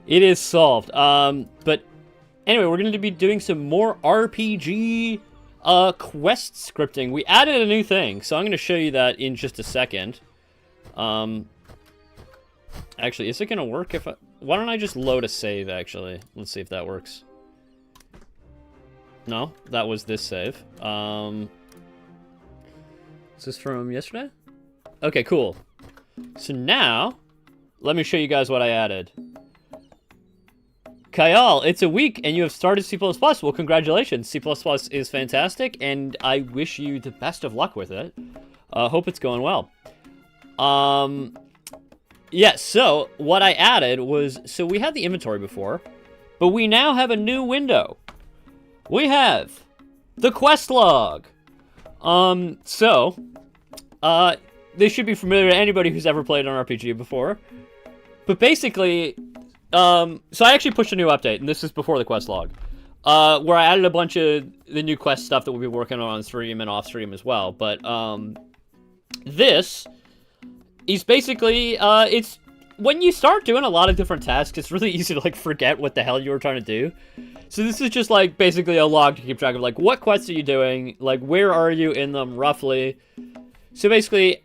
It is solved. But anyway, we're going to be doing some more RPG quest scripting. We added a new thing, so I'm going to show you that in just a second. Actually, is it going to work if I... Why don't I just load a save, actually? Let's see if that works. No, that was this save. Is this from yesterday? Okay, cool. So now, let me show you guys what I added. Kyle, it's a week and you have started C++. Well, congratulations. C++ is fantastic, and I wish you the best of luck with it. Hope it's going well. Yeah, so what I added was... So we had the inventory before, but we now have a new window. We have the quest log. This should be familiar to anybody who's ever played an RPG before. But basically... so I actually pushed a new update, and this is before the quest log, where I added a bunch of the new quest stuff that we'll be working on stream and off stream as well. But this is basically it's when you start doing a lot of different tasks, it's really easy to like forget what the hell you were trying to do. So this is just like basically a log to keep track of like what quests are you doing, like where are you in them roughly. So basically,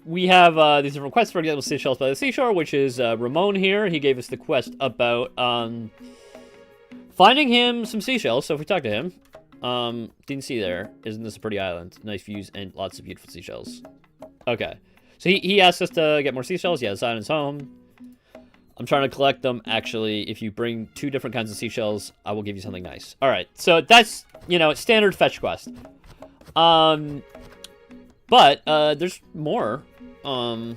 we have these different quests. For example, Seashells by the Seashore, which is Ramon here. He gave us the quest about finding him some seashells. So if we talk to him, didn't see there. Isn't this a pretty island? Nice views and lots of beautiful seashells. Okay. So he asked us to get more seashells. Yeah, this island's home. I'm trying to collect them. Actually, if you bring 2 different kinds of seashells, I will give you something nice. All right. So that's, you know, standard fetch quest. But there's more. So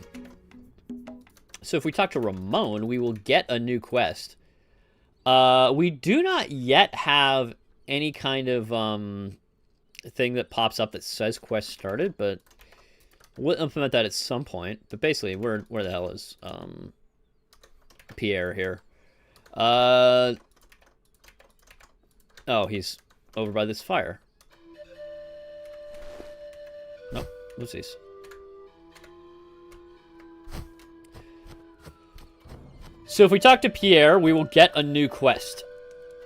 if we talk to Ramon, we will get a new quest. We do not yet have any kind of thing that pops up that says quest started, but we'll implement that at some point. But basically, where the hell is Pierre here? Oh, he's over by this fire. Nope, oopsies. So if we talk to Pierre, we will get a new quest.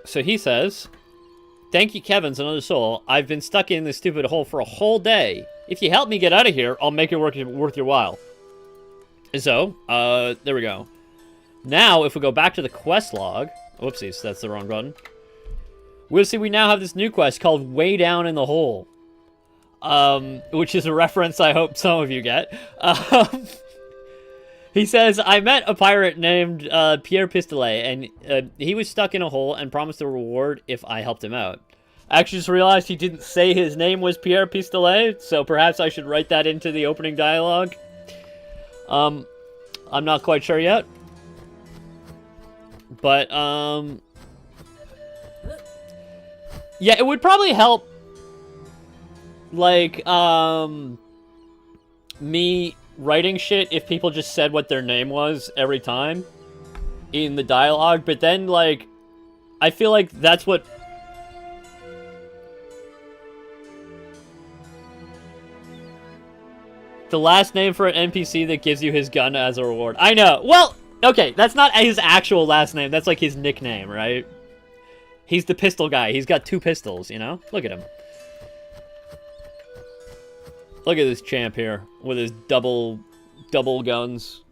So he says, "Thank you, Kevin's another soul. I've been stuck in this stupid hole for a whole day. If you help me get out of here, I'll make it worth your while." So, there we go. Now, if we go back to the quest log... Whoopsies, that's the wrong button. We'll see we now have this new quest called Way Down in the Hole. Which is a reference I hope some of you get. He says, "I met a pirate named Pierre Pistolet, and he was stuck in a hole and promised a reward if I helped him out." I actually just realized he didn't say his name was Pierre Pistolet, so perhaps I should write that into the opening dialogue. I'm not quite sure yet. But, yeah, it would probably help, like, me writing shit if people just said what their name was every time in the dialogue, but then, like, I feel like that's what... The last name for an NPC that gives you his gun as a reward. I know. Well, okay, that's not his actual last name. That's like his nickname, right? He's the pistol guy. He's got 2 pistols, you know? Look at him. Look at this champ here with his double guns.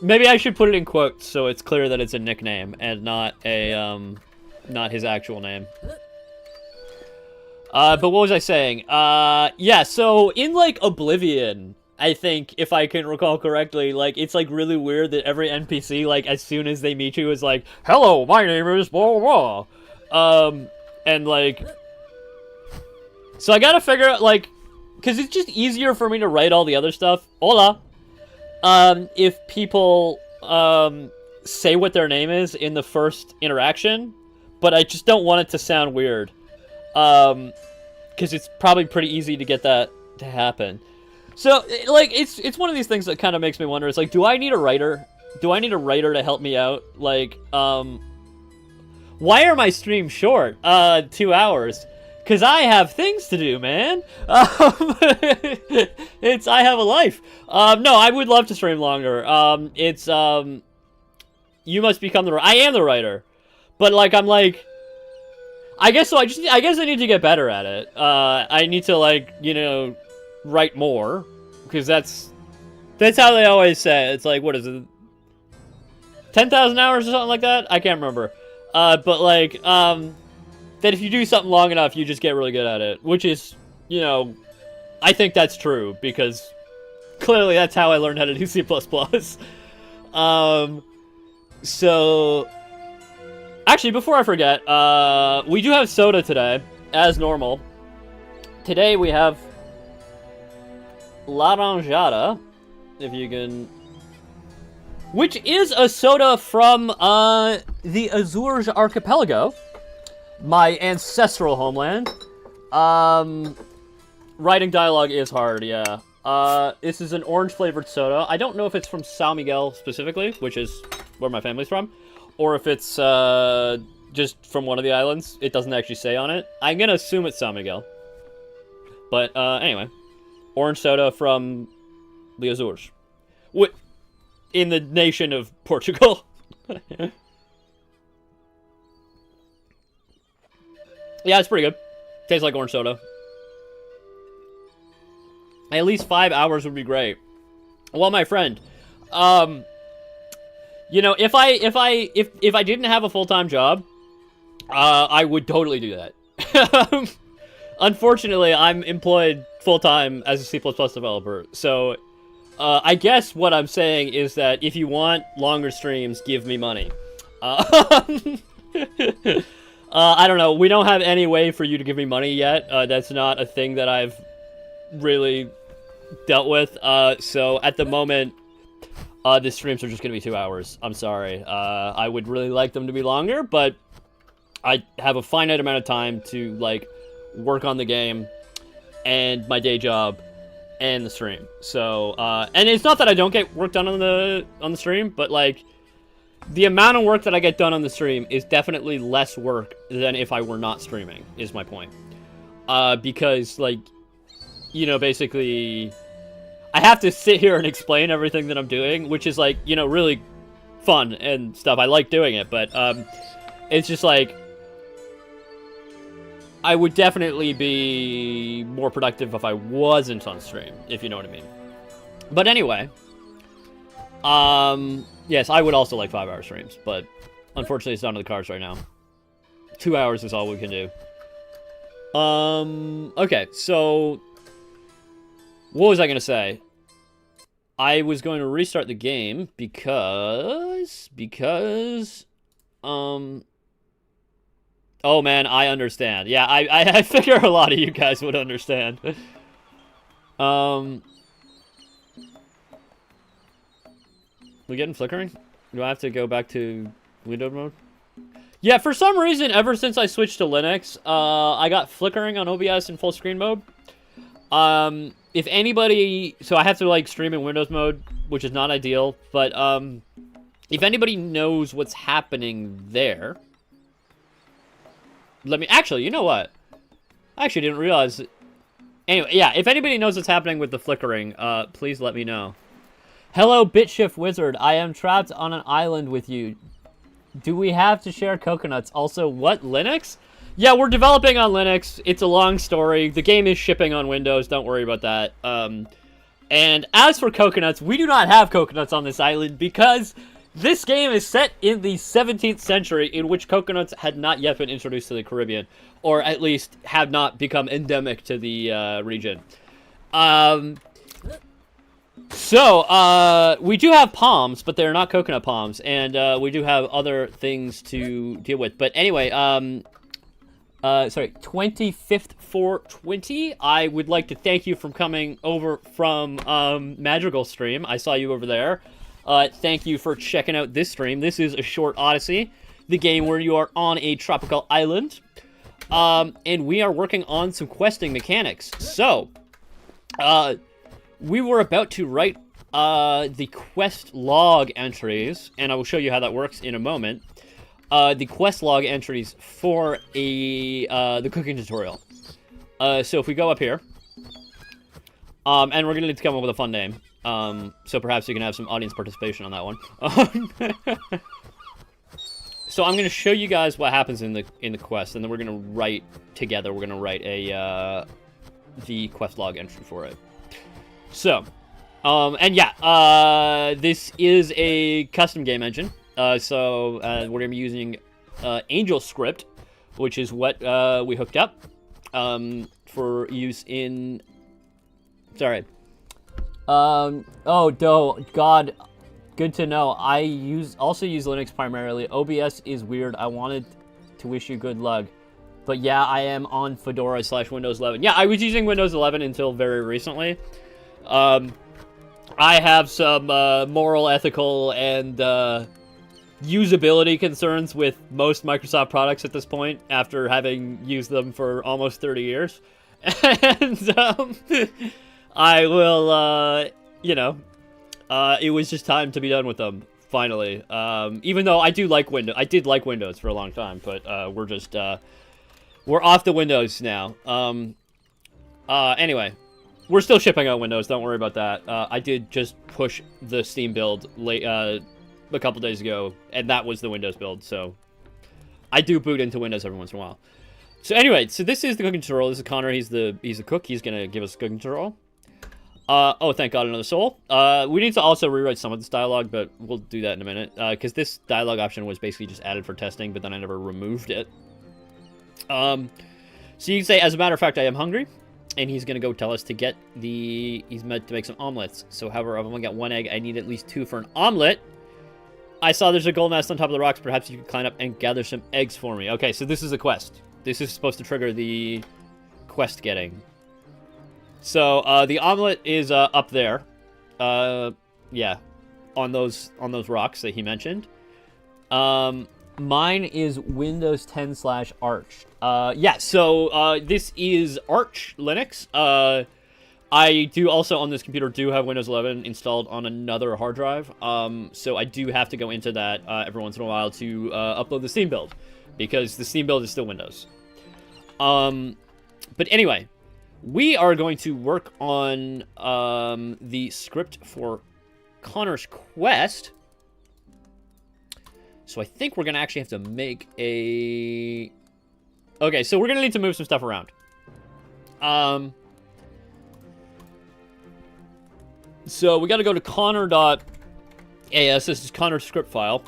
Maybe I should put it in quotes so it's clear that it's a nickname and not his actual name. But what was I saying? Yeah, so in, like, Oblivion, I think, if I can recall correctly, like, it's, like, really weird that every NPC, like, as soon as they meet you is like, "Hello, my name is blah, blah, blah." And, like... So I gotta figure out, like... Because it's just easier for me to write all the other stuff. Hola! If people, say what their name is in the first interaction. But I just don't want it to sound weird. Because it's probably pretty easy to get that to happen. So, like, it's one of these things that kind of makes me wonder. It's like, do I need a writer? Do I need a writer to help me out? Like, why are my streams short? 2 hours. Because I have things to do, man. I have a life. No, I would love to stream longer. You must become the... I am the writer. But, like, I'm like... I guess so. I guess I need to get better at it. I need to, like, you know, write more. Because that's how they always say it. It's like, what is it? 10,000 hours or something like that? I can't remember. But, like, that if you do something long enough, you just get really good at it. Which is, you know, I think that's true. Because clearly that's how I learned how to do C++. So... Actually, before I forget, we do have soda today, as normal. Today we have Laranjada, if you can... Which is a soda from the Azores Archipelago, my ancestral homeland. Writing dialogue is hard, yeah. This is an orange-flavored soda. I don't know if it's from San Miguel specifically, which is where my family's from. Or if it's just from one of the islands. It doesn't actually say on it. I'm going to assume it's San Miguel. But anyway. Orange soda from the Azores. In the nation of Portugal. Yeah, it's pretty good. Tastes like orange soda. At least 5 hours would be great. Well, my friend, you know, if I didn't have a full-time job, I would totally do that. Unfortunately, I'm employed full-time as a C++ developer, so I guess what I'm saying is that if you want longer streams, give me money. I don't know. We don't have any way for you to give me money yet. That's not a thing that I've really dealt with. So at the moment... the streams are just going to be 2 hours. I'm sorry. I would really like them to be longer, but I have a finite amount of time to, like, work on the game and my day job and the stream. So, and it's not that I don't get work done on the stream, but, like, the amount of work that I get done on the stream is definitely less work than if I were not streaming, is my point. Because, like, you know, basically... I have to sit here and explain everything that I'm doing, which is, like, you know, really fun and stuff. I like doing it, but it's just, like, I would definitely be more productive if I wasn't on stream, if you know what I mean. But anyway, yes, I would also like 5-hour streams, but unfortunately it's not on the cards right now. 2 hours is all we can do. Okay, so... What was I going to say? I was going to restart the game because, oh man, I understand. Yeah, I figure a lot of you guys would understand. We getting flickering? Do I have to go back to window mode? Yeah, for some reason, ever since I switched to Linux, I got flickering on OBS in full screen mode. If anybody... So I have to, like, stream in Windows mode, which is not ideal. But, if anybody knows what's happening there... Let me... Actually, you know what? I actually didn't realize... Anyway, yeah, if anybody knows what's happening with the flickering, please let me know. Hello, BitShift Wizard. I am trapped on an island with you. Do we have to share coconuts? Also, what? Linux? Yeah, we're developing on Linux. It's a long story. The game is shipping on Windows. Don't worry about that. And as for coconuts, we do not have coconuts on this island because this game is set in the 17th century in which coconuts had not yet been introduced to the Caribbean, or at least have not become endemic to the region. So, we do have palms, but they're not coconut palms, and we do have other things to deal with. But anyway, sorry, 25th 420. I would like to thank you for coming over from Madrigal stream. I saw you over there. Thank you for checking out this stream. This is a short Odyssey, the game where you are on a tropical island. And we are working on some questing mechanics. So, we were about to write the quest log entries, and I will show you how that works in a moment. the quest log entries for the cooking tutorial. So if we go up here, and we're gonna need to come up with a fun name. So perhaps you can have some audience participation on that one. So I'm gonna show you guys what happens in the quest, and then we're gonna write together. We're gonna write the quest log entry for it. So, and yeah, this is a custom game engine. So we're gonna be using Angel Script, which is what we hooked up for use in. Sorry. God, good to know. I also use Linux primarily. OBS is weird. I wanted to wish you good luck. But yeah, I am on Fedora / Windows 11. Yeah, I was using Windows 11 until very recently. I have some moral, ethical, and usability concerns with most Microsoft products at this point, after having used them for almost 30 years. And I will, it was just time to be done with them, finally. Even though I did like Windows for a long time, but we're off the Windows now. Anyway, we're still shipping out Windows, don't worry about that. I did just push the Steam build a couple days ago, and that was the Windows build, so I do boot into Windows every once in a while. So anyway, so this is the cooking tutorial. This is Connor. He's the cook. He's gonna give us a cooking tutorial. Oh, thank God, another soul. We need to also rewrite some of this dialogue, but we'll do that in a minute. Because this dialogue option was basically just added for testing, but then I never removed it. So you can say, as a matter of fact, I am hungry. And he's going to go tell us to get he's meant to make some omelets. So, however, I've only got 1 egg. I need at least 2 for an omelet. I saw there's a gold nest on top of the rocks. Perhaps you could climb up and gather some eggs for me. Okay, so this is a quest. This is supposed to trigger the quest getting. So, the omelet is up there. Yeah, on those rocks that he mentioned. Mine is Windows 10 / Arch. Yeah, so this is Arch Linux. I do also on this computer do have Windows 11 installed on another hard drive. So I do have to go into that every once in a while to upload the Steam build, because the Steam build is still Windows. But anyway, we are going to work on the script for Connor's quest. So I think we're going to actually have to make a... Okay, so we're going to need to move some stuff around. So we got to go to Connor.as. This is Connor's script file.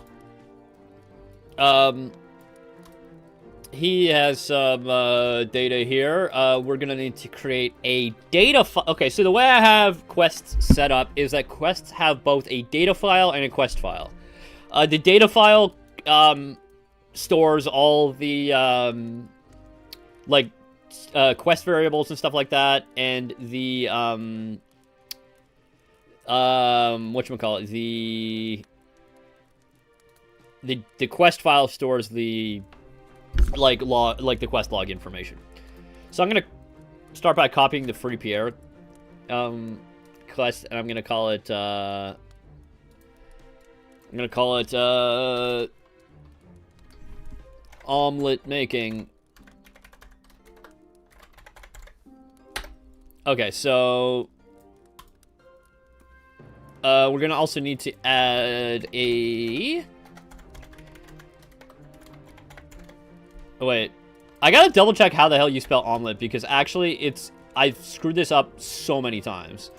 He has some data here. We're going to need to create a data file. Okay, so the way I have quests set up is that quests have both a data file and a quest file. The data file stores all the quest variables and stuff like that, and the whatchamacallit, the quest file stores the the quest log information. So I'm gonna start by copying the free Pierre quest, and I'm gonna call it omelet making. Okay, so we're gonna also need to add a... Oh, wait. I gotta double check how the hell you spell omelet, because actually I've screwed this up so many times.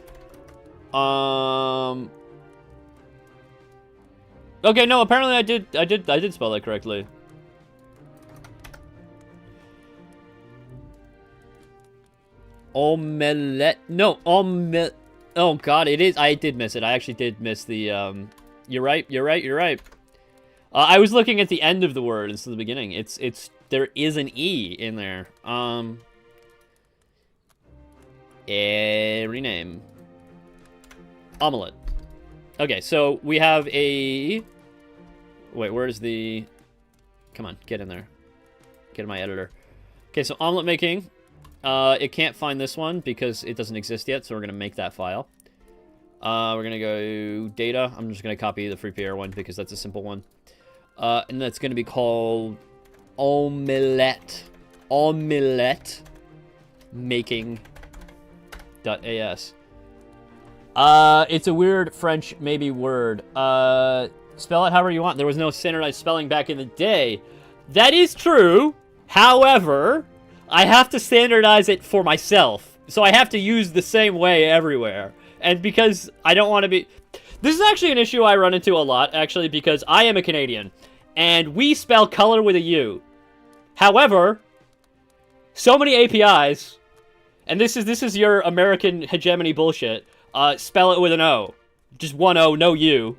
Okay, no, apparently I did spell that correctly. Omelette. No, omelette. Oh god, it is. I did miss it. I actually did miss the you're right. I was looking at the end of the word instead of the beginning. There is an E in there. Rename. Omelette. Okay, so we have a... Wait, where's the... Come on, get in there. Get in my editor. Okay, so omelet making. It can't find this one because it doesn't exist yet, so we're going to make that file. We're going to go data. I'm just going to copy the FreePR one because that's a simple one. And that's going to be called omelette making.as. It's a weird French maybe word. Spell it however you want. There was no standardized spelling back in the day. That is true. However, I have to standardize it for myself. So I have to use the same way everywhere. And because I don't want to be... This is actually an issue I run into a lot, actually, because I am a Canadian. And we spell color with a U. However, so many APIs, and this is your American hegemony bullshit, spell it with an O. Just one O, no U.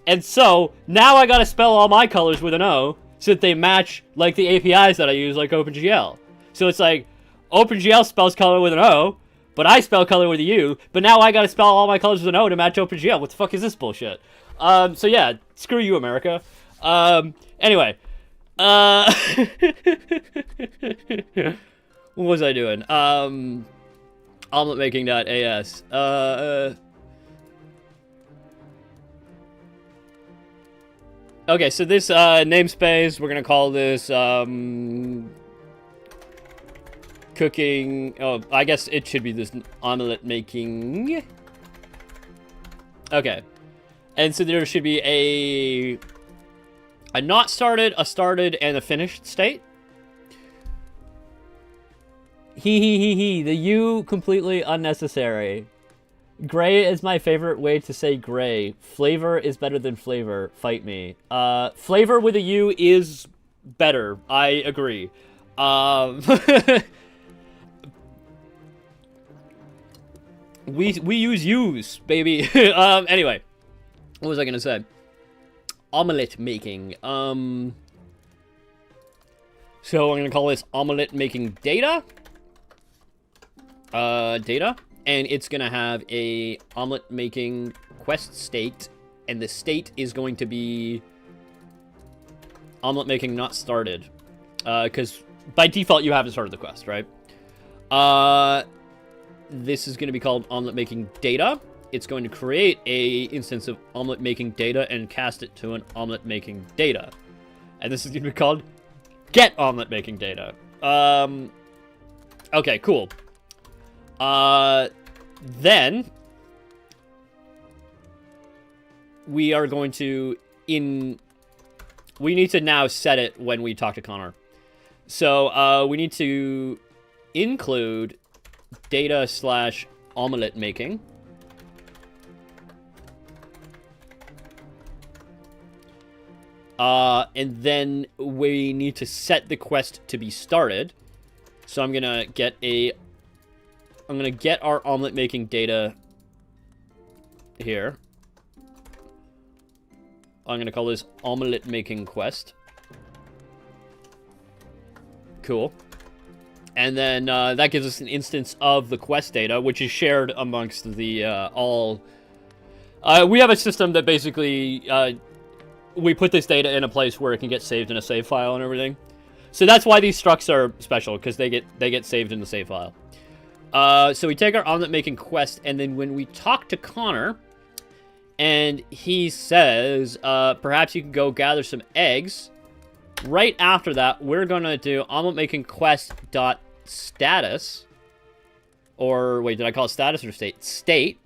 And so, now I gotta spell all my colors with an O, so that they match, like, the APIs that I use, like OpenGL. So it's like, OpenGL spells color with an O, but I spell color with a U, but now I gotta spell all my colors with an O to match OpenGL. What the fuck is this bullshit? So yeah, screw you, America. Anyway. What was I doing? Omeletemaking.as. Okay, so this namespace, we're gonna call this cooking. Oh, I guess it should be this omelet making. Okay, and so there should be a not started, a started, and a finished state. The U completely unnecessary. Gray is my favorite way to say gray. Flavor is better than flavor. Fight me. Flavor with a U is better. I agree. We use U's, baby. Anyway, what was I gonna say? Omelette making. So I'm gonna call this omelette making data. Data. And it's gonna have a omelet making quest state, and the state is going to be omelet making not started, because by default you haven't started the quest, right? This is going to be called omelet making data. It's going to create a instance of omelet making data and cast it to an omelet making data, and this is going to be called get omelet making data. Okay, cool. Then we are going to we need to now set it when we talk to Connor. So we need to include data / omelet making. And then we need to set the quest to be started. So I'm gonna get our omelet making data here. I'm gonna call this omelet making quest. Cool. And then that gives us an instance of the quest data, which is shared amongst the all. We have a system that basically we put this data in a place where it can get saved in a save file and everything. So that's why these structs are special, because they get saved in the save file. So we take our omelet making quest, and then when we talk to Connor, and he says, perhaps you can go gather some eggs. Right after that, we're gonna do omelet making quest dot status. Or wait, did I call it status or state? State.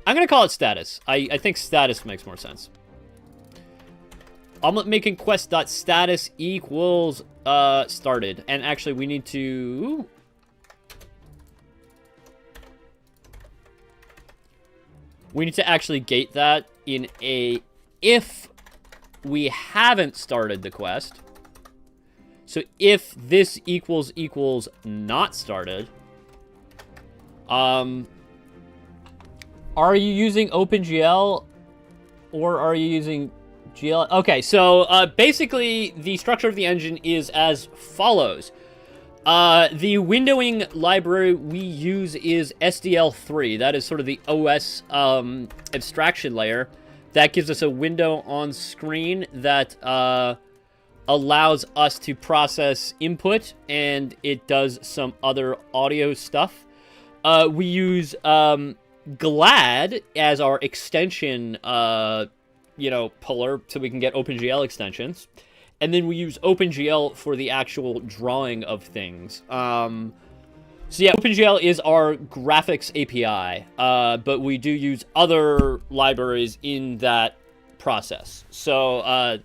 I'm gonna call it status. I think status makes more sense. Omelet making quest dot status equals started, and actually we need to. We need to actually gate that in a if we haven't started the quest. So if this equals not started. Are you using OpenGL or are you using GL? Okay, so basically the structure of the engine is as follows. The windowing library we use is SDL3. That is sort of the OS abstraction layer. That gives us a window on screen that allows us to process input, and it does some other audio stuff. We use GLAD as our extension you know, puller so we can get OpenGL extensions. And then we use OpenGL for the actual drawing of things. So yeah, OpenGL is our graphics API, but we do use other libraries in that process. So,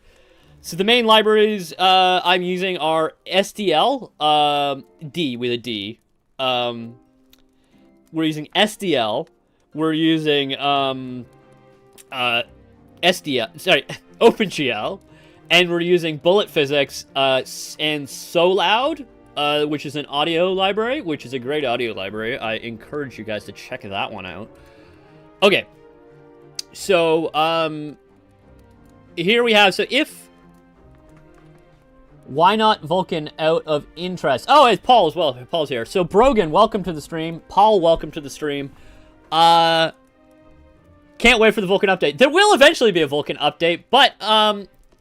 so the main libraries I'm using are SDL, D with a D. We're using SDL. We're using OpenGL, and we're using Bullet Physics and SoLoud. Which is an audio library, which is a great audio library. I encourage you guys to check that one out. Okay. So, here we have, so if... Why not Vulkan out of interest? Oh, it's Paul as well. Paul's here. So, Brogan, welcome to the stream. Paul, welcome to the stream. Can't wait for the Vulkan update. There will eventually be a Vulkan update, but,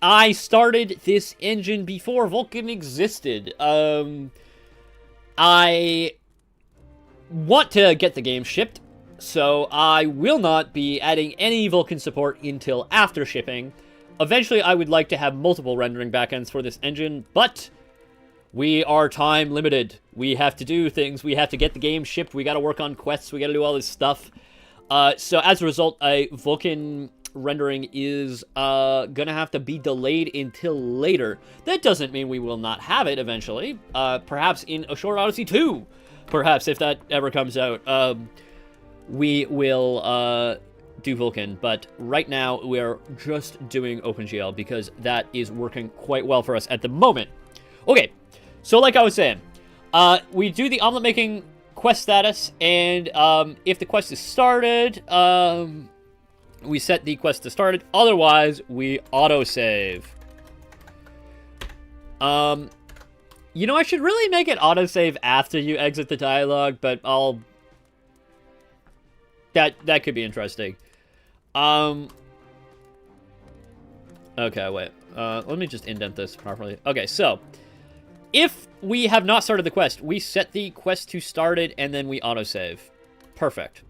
I started this engine before Vulkan existed. I want to get the game shipped, so I will not be adding any Vulkan support until after shipping. Eventually, I would like to have multiple rendering backends for this engine, but we are time limited. We have to do things. We have to get the game shipped. We got to work on quests. We got to do all this stuff. So as a result, a Vulkan rendering is gonna have to be delayed until later. That doesn't mean we will not have it eventually. Perhaps in a short Odyssey 2, perhaps, if that ever comes out, we will do Vulkan. But right now, we're just doing OpenGL because that is working quite well for us at the moment. Okay, so like I was saying, we do the omelet making quest status, and if the quest is started, we set the quest to started. Otherwise, we autosave. You know, I should really make it autosave after you exit the dialogue, but I'll... That could be interesting. Okay, wait. Let me just indent this properly. Okay, so... If we have not started the quest, we set the quest to started, and then we autosave. Perfect.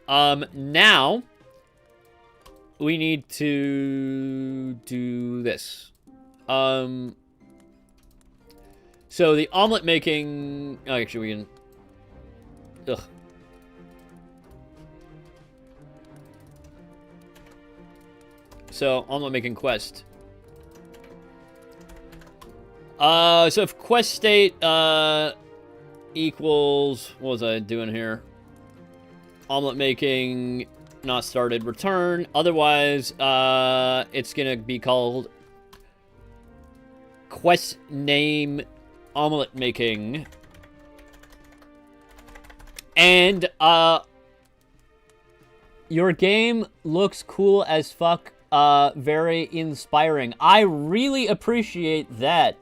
Now, we need to do this. So the omelet making... Oh, actually, we can... Ugh. So, omelet making quest. So if quest state, equals... What was I doing here? Omelet making, not started, return. Otherwise, it's gonna be called quest name omelet making. And, your game looks cool as fuck, very inspiring. I really appreciate that.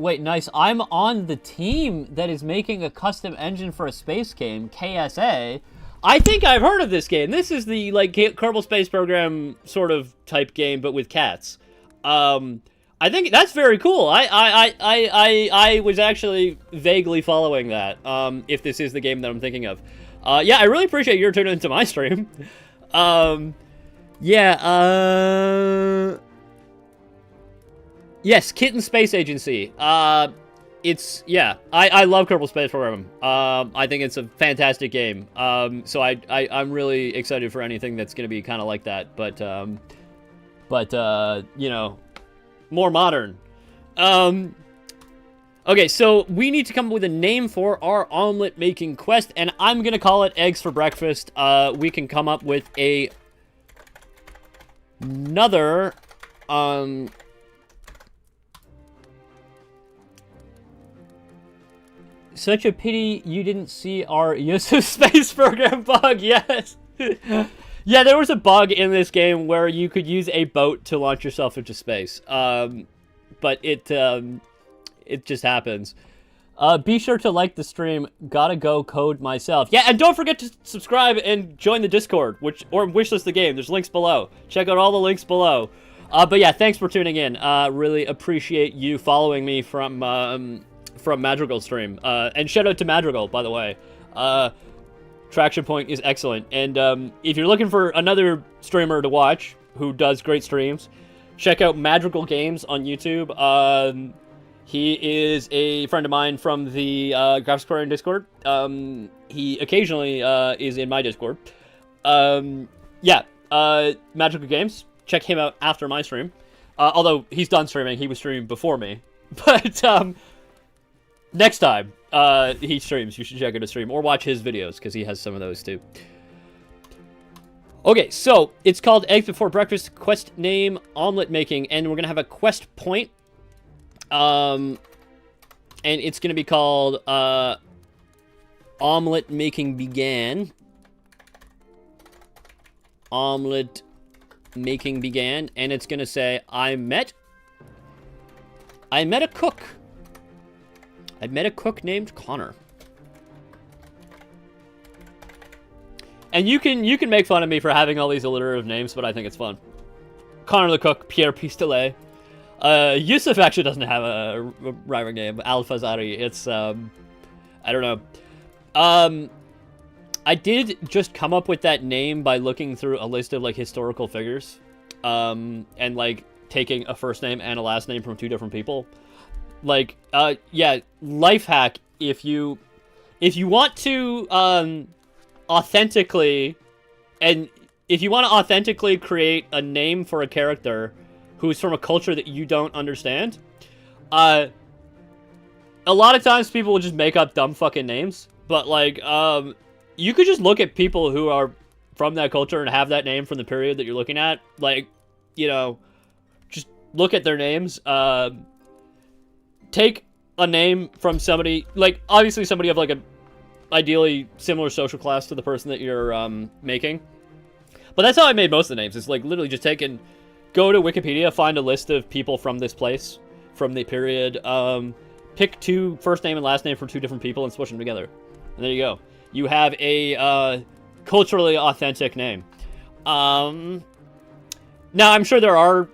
Wait, nice. I'm on the team that is making a custom engine for a space game, KSA. I think I've heard of this game. This is the, like, Kerbal Space Program sort of type game, but with cats. I think that's very cool. I was actually vaguely following that, if this is the game that I'm thinking of. Yeah, I really appreciate your tuning into my stream. Yes, Kitten Space Agency. I love Kerbal Space Program. I think it's a fantastic game. So I'm really excited for anything that's going to be kind of like that, but you know, more modern. Okay, so we need to come up with a name for our omelet making quest, and I'm going to call it Eggs for Breakfast. We can come up with another, such a pity you didn't see our Yusuf Space Program bug, yes. Yeah, there was a bug in this game where you could use a boat to launch yourself into space. But it just happens. Be sure to like the stream. Gotta go code myself. Yeah, and don't forget to subscribe and join the Discord, or wishlist the game. There's links below. Check out all the links below. But yeah, thanks for tuning in. Really appreciate you following me from Madrigal's stream. And shout out to Madrigal, by the way. Traction Point is excellent. And if you're looking for another streamer to watch who does great streams, check out Madrigal Games on YouTube. He is a friend of mine from the Graphics Aquarium Discord. He occasionally is in my Discord. Yeah, Madrigal Games. Check him out after my stream. Although he's done streaming, he was streaming before me. But next time he streams, you should check out his stream or watch his videos because he has some of those too. Okay, so it's called Eggs Before Breakfast, quest name, omelet making, and we're gonna have a quest point. And it's gonna be called omelet making began. Omelet making began, and it's gonna say I met a cook. I met a cook named Connor. And you can make fun of me for having all these alliterative names, but I think it's fun. Connor the cook, Pierre Pistolet. Yusuf actually doesn't have a rhyming name. Al-Fazari. It's I don't know. I did just come up with that name by looking through a list of like historical figures, and like taking a first name and a last name from two different people. Like, yeah, life hack. If you want to authentically create a name for a character who's from a culture that you don't understand, a lot of times people will just make up dumb fucking names. But like, you could just look at people who are from that culture and have that name from the period that you're looking at. Like, you know, just look at their names. Take a name from somebody, like, obviously somebody of, like, a ideally similar social class to the person that you're, making. But that's how I made most of the names. It's, like, literally just go to Wikipedia, find a list of people from this place, from the period, pick two first name and last name for two different people and switch them together. And there you go. You have a, culturally authentic name. Now, I'm sure there are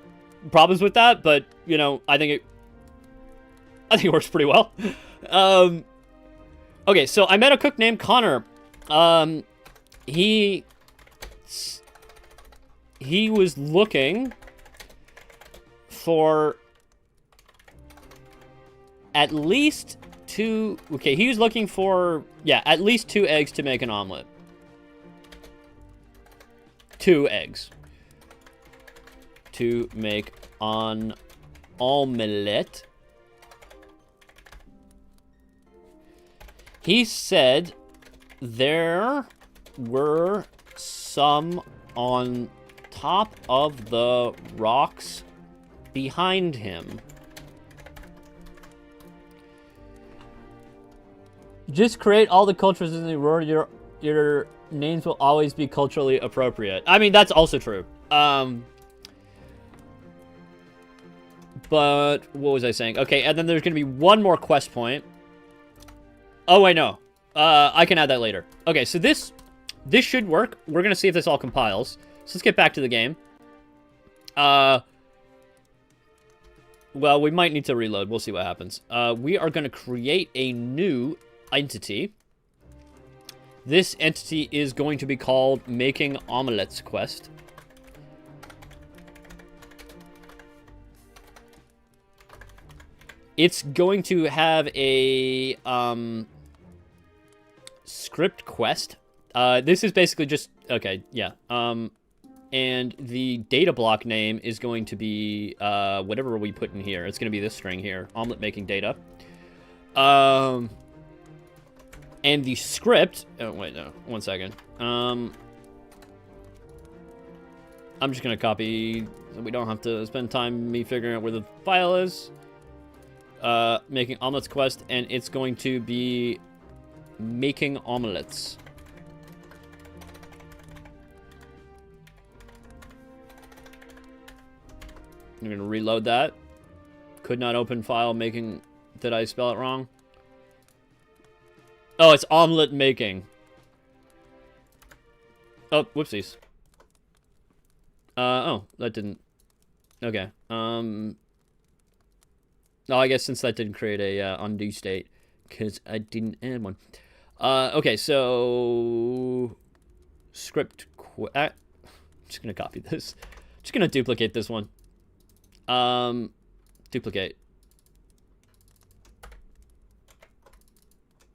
problems with that, but, you know, I think it works pretty well. Okay, so I met a cook named Connor. He was looking for at least two... Okay, he was looking for, yeah, at least 2 eggs to make an omelet. 2 eggs. To make an omelette. He said there were some on top of the rocks behind him. Just create all the cultures in the world. Your names will always be culturally appropriate. I mean, that's also true. But what was I saying? Okay, and then there's going to be one more quest point. Oh, wait, no. I can add that later. Okay, so this should work. We're going to see if this all compiles. So let's get back to the game. Well, we might need to reload. We'll see what happens. We are going to create a new entity. This entity is going to be called Making Omelettes Quest. It's going to have a script quest. This is basically just... Okay, yeah. And the data block name is going to be whatever we put in here. It's going to be this string here. Omelet making data. And the script... Oh, wait, no. One second. I'm just going to copy... So we don't have to spend time me figuring out where the file is. Making omelettes quest, and it's going to be making omelettes. I'm going to reload that. Could not open file making... Did I spell it wrong? Oh, it's omelet making. Oh, whoopsies. Oh, that didn't... Okay. Oh, I guess since that didn't create a undo state, because I didn't add one. Okay, so script. I'm just gonna copy this. Just gonna duplicate this one. Duplicate.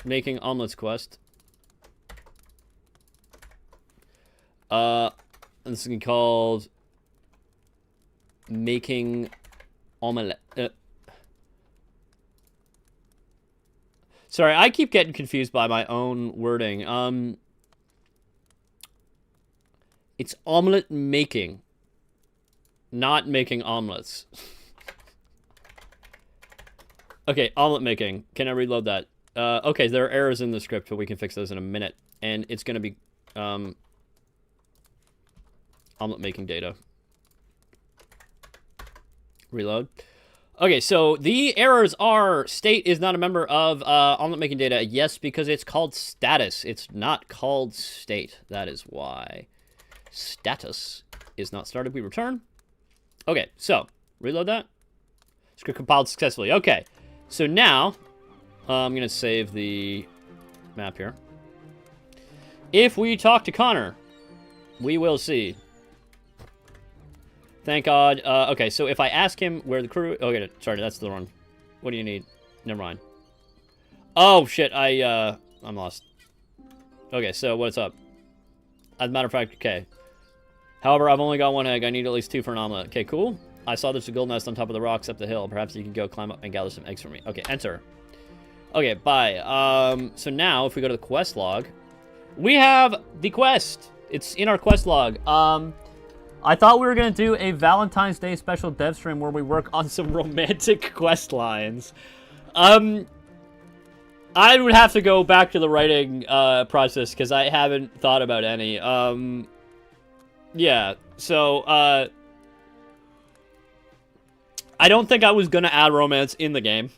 Making omelets quest. And this is gonna be called making omelette. Sorry, I keep getting confused by my own wording. It's omelet making, not making omelets. Okay, omelet making. Can I reload that? Okay, there are errors in the script, but we can fix those in a minute. And it's going to be omelet making data. Reload. Okay, so the errors are state is not a member of omelet making data. Yes, because it's called status. It's not called state. That is why. Status is not started. We return. Okay, so reload that. Script compiled successfully. Okay, so now I'm going to save the map here. If we talk to Connor, we will see. Thank God. Okay, so if I ask him where the crew... Okay, sorry, that's the wrong... What do you need? Never mind. Oh, shit, I'm lost. Okay, so what's up? As a matter of fact, okay. However, I've only got one egg. I need at least 2 for an omelet. Okay, cool. I saw there's a gold nest on top of the rocks up the hill. Perhaps you can go climb up and gather some eggs for me. Okay, enter. Okay, bye. So now, if we go to the quest log, we have the quest. It's in our quest log. I thought we were going to do a Valentine's Day special dev stream where we work on some romantic quest lines. I would have to go back to the writing process because I haven't thought about any. Yeah, so I don't think I was going to add romance in the game.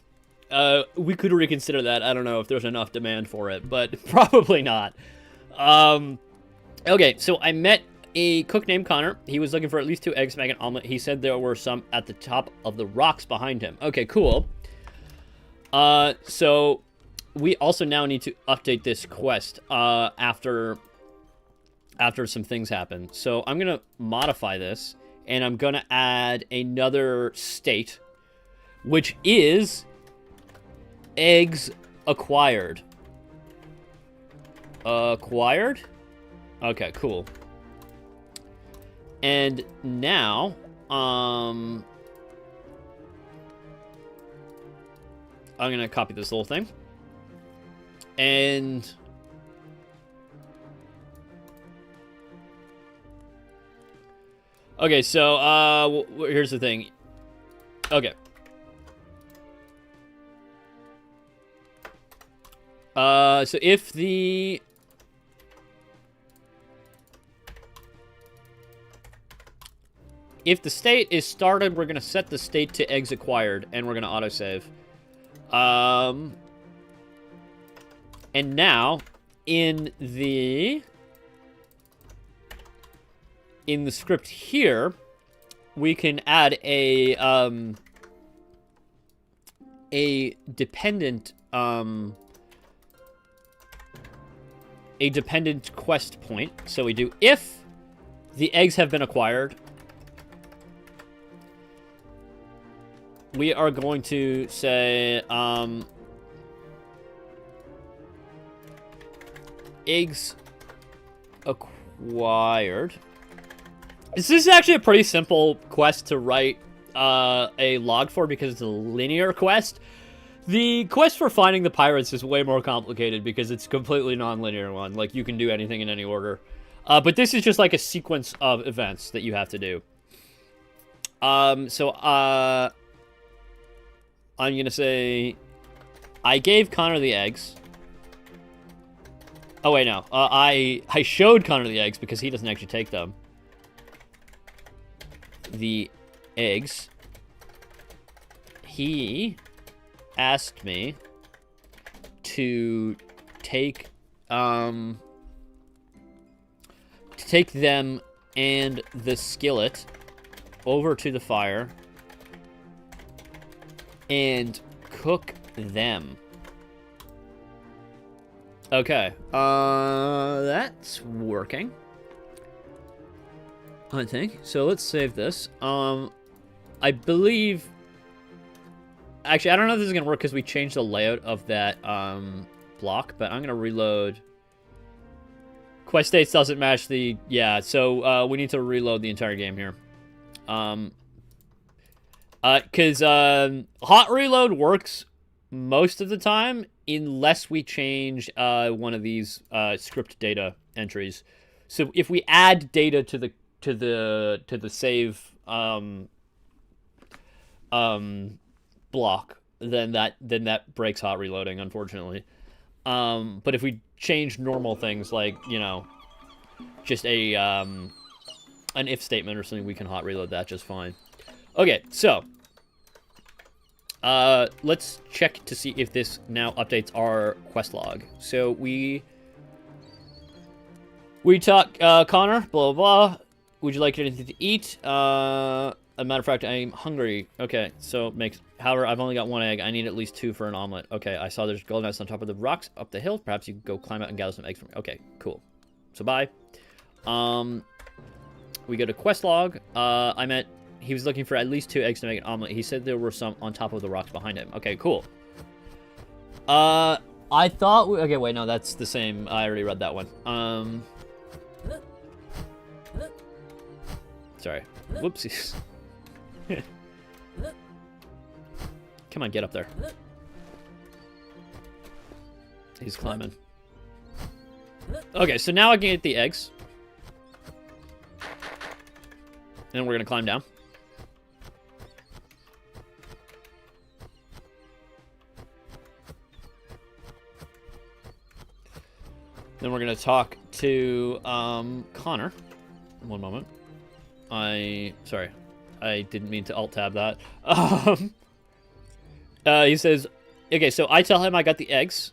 We could reconsider that. I don't know if there's enough demand for it, but probably not. Okay, so I met a cook named Connor. He was looking for at least 2 eggs to make an omelet. He said there were some at the top of the rocks behind him. Okay, cool. So we also now need to update this quest after some things happen. So I'm going to modify this, and I'm going to add another state, which is eggs acquired. Acquired? Okay, cool. And now, I'm going to copy this little thing. And okay, so here's the thing. Okay. So if the state is started, we're going to set the state to eggs acquired, and we're going to autosave. And now, in the script here, we can add a dependent quest point. So we do if the eggs have been acquired, we are going to say eggs acquired. This is actually a pretty simple quest to write a log for because it's a linear quest. The quest for finding the pirates is way more complicated because it's a completely non-linear one. Like, you can do anything in any order. But this is just like a sequence of events that you have to do. So I'm going to say I gave Connor the eggs. Oh, wait, no. I showed Connor the eggs because he doesn't actually take them. The eggs. He asked me to take them and the skillet over to the fire and cook them. Okay. That's working. I think. So let's save this. I believe... Actually, I don't know if this is going to work because we changed the layout of that block, but I'm going to reload. Quest states doesn't match the... Yeah, so we need to reload the entire game here. Because hot reload works most of the time unless we change one of these script data entries. So if we add data to the save block, then that breaks hot reloading, unfortunately. But if we change normal things like, you know, just a an if statement or something, we can hot reload that just fine. Okay, so let's check to see if this now updates our quest log. So we talk Connor, blah blah blah. Would you like anything to eat? A matter of fact, I'm hungry. Okay, so however, I've only got 1 egg. I need at least 2 for an omelet. Okay, I saw there's gold nuts on top of the rocks up the hill. Perhaps you can go climb out and gather some eggs from me. Okay, cool. So bye. We go to quest log. He was looking for at least 2 eggs to make an omelet. He said there were some on top of the rocks behind him. Okay, cool. I thought... Okay, wait, no, that's the same. I already read that one. Sorry. Whoopsies. Come on, get up there. He's climbing. Okay, so now I can get the eggs. And we're going to climb down. Then we're going to talk to Connor. One moment. Sorry. I didn't mean to alt-tab that. He says, okay, so I tell him I got the eggs.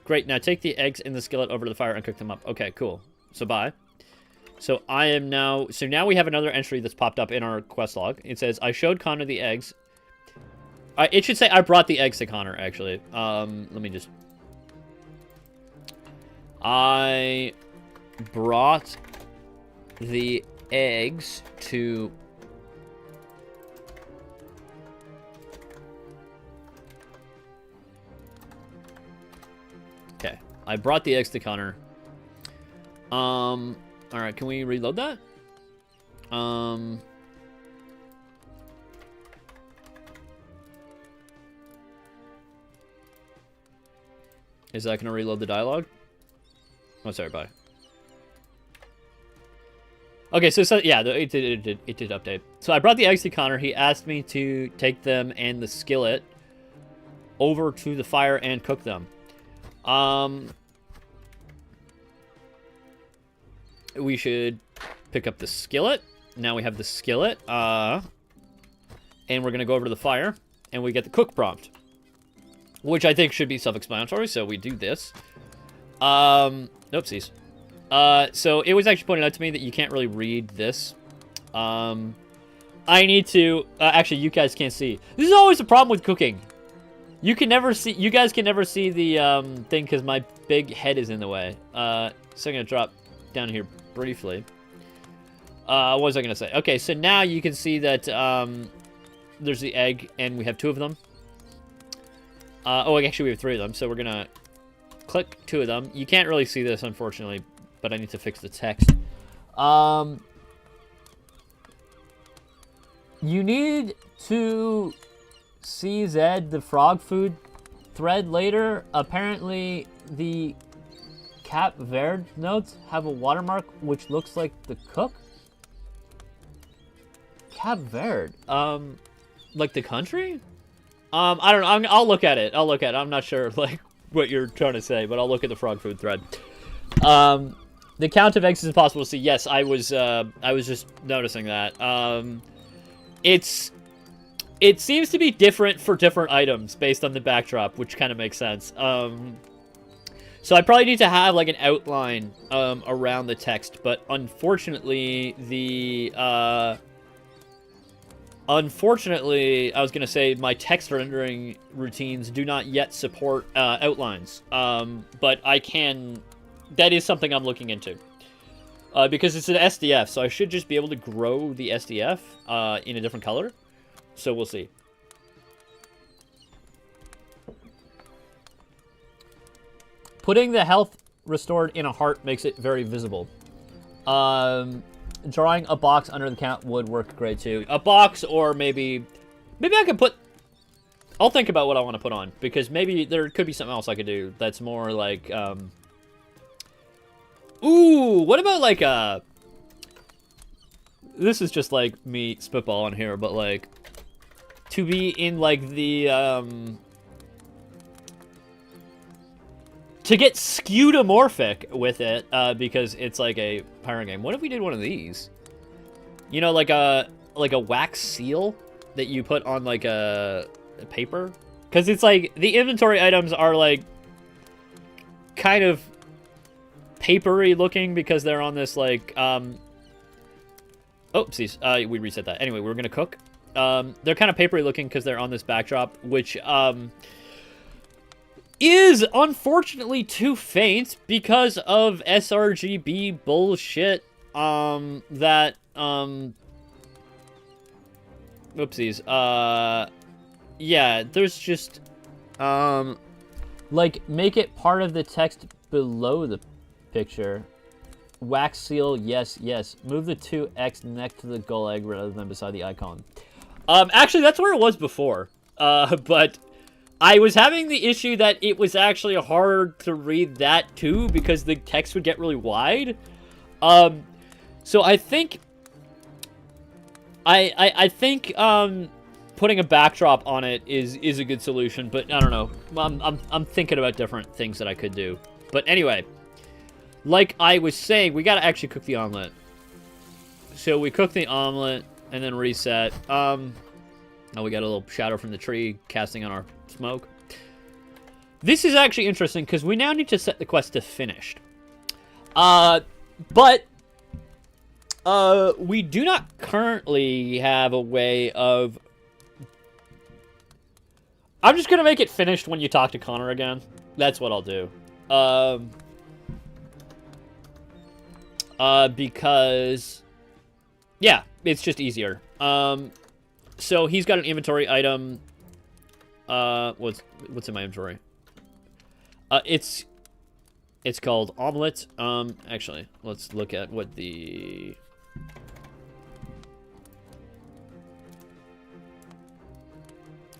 Great, now take the eggs in the skillet over to the fire and cook them up. Okay, cool. So bye. So now we have another entry that's popped up in our quest log. It says, I showed Connor the eggs. It should say I brought the eggs to Connor, actually. Let me just... I brought the eggs to... Okay. I brought the eggs to Connor. Alright, can we reload that? Is that going to reload the dialogue? Oh, sorry, bye. Okay, so yeah, it did update. So I brought the eggs to Connor. He asked me to take them and the skillet over to the fire and cook them. We should pick up the skillet. Now we have the skillet. And we're going to go over to the fire. And we get the cook prompt. Which I think should be self-explanatory. So we do this. Oopsies. So it was actually pointed out to me that you can't really read this. I need to... actually, you guys can't see. This is always a problem with cooking. You guys can never see the thing because my big head is in the way. So I'm going to drop down here briefly. What was I going to say? Okay, so now you can see that there's the egg, and we have 2 of them. Actually, we have 3 of them, so we're going to click 2 of them. You can't really see this, unfortunately, but I need to fix the text. You need to CZ the frog food thread later. Apparently, the Cap Verde notes have a watermark which looks like the cook. Cap Verde, like the country? I don't know. I'll look at it. I'm not sure like what you're trying to say, but I'll look at the frog food thread. The count of eggs is impossible to see. Yes, I was just noticing that. It seems to be different for different items based on the backdrop, which kind of makes sense. So I probably need to have like an outline around the text, but unfortunately the Unfortunately, I was going to say my text rendering routines do not yet support outlines. But I can... That is something I'm looking into. Because it's an SDF, so I should just be able to grow the SDF in a different color. So we'll see. Putting the health restored in a heart makes it very visible. Drawing a box under the count would work great too. A box, or maybe I could put... I'll think about what I want to put on, because maybe there could be something else I could do that's more like... Ooh, what about like a... This is just like me spitballing here, but like... To be in like the... To get skeuomorphic with it, because it's like a pirate game. What if we did one of these? You know, like a wax seal that you put on like a paper? Because it's like, the inventory items are like kind of papery looking because they're on this like, oopsies, we reset that. Anyway, we're gonna cook. They're kind of papery looking because they're on this backdrop, which, is unfortunately too faint because of sRGB bullshit, oopsies, yeah, there's just, like, make it part of the text below the picture. Wax seal, yes, yes. Move the 2X next to the gull egg rather than beside the icon. Actually, that's where it was before, but... I was having the issue that it was actually hard to read that too because the text would get really wide. So I think I think putting a backdrop on it is a good solution, but I don't know. I'm thinking about different things that I could do. But anyway, like I was saying, we gotta actually cook the omelet. So we cook the omelet and then reset. Oh, we got a little shadow from the tree casting on our smoke. This is actually interesting because we now need to set the quest to finished. But we do not currently have a way of... I'm just going to make it finished when you talk to Connor again. That's what I'll do. Because... Yeah, it's just easier. So he's got an inventory item. What's in my inventory? It's called omelet. Actually, let's look at what the...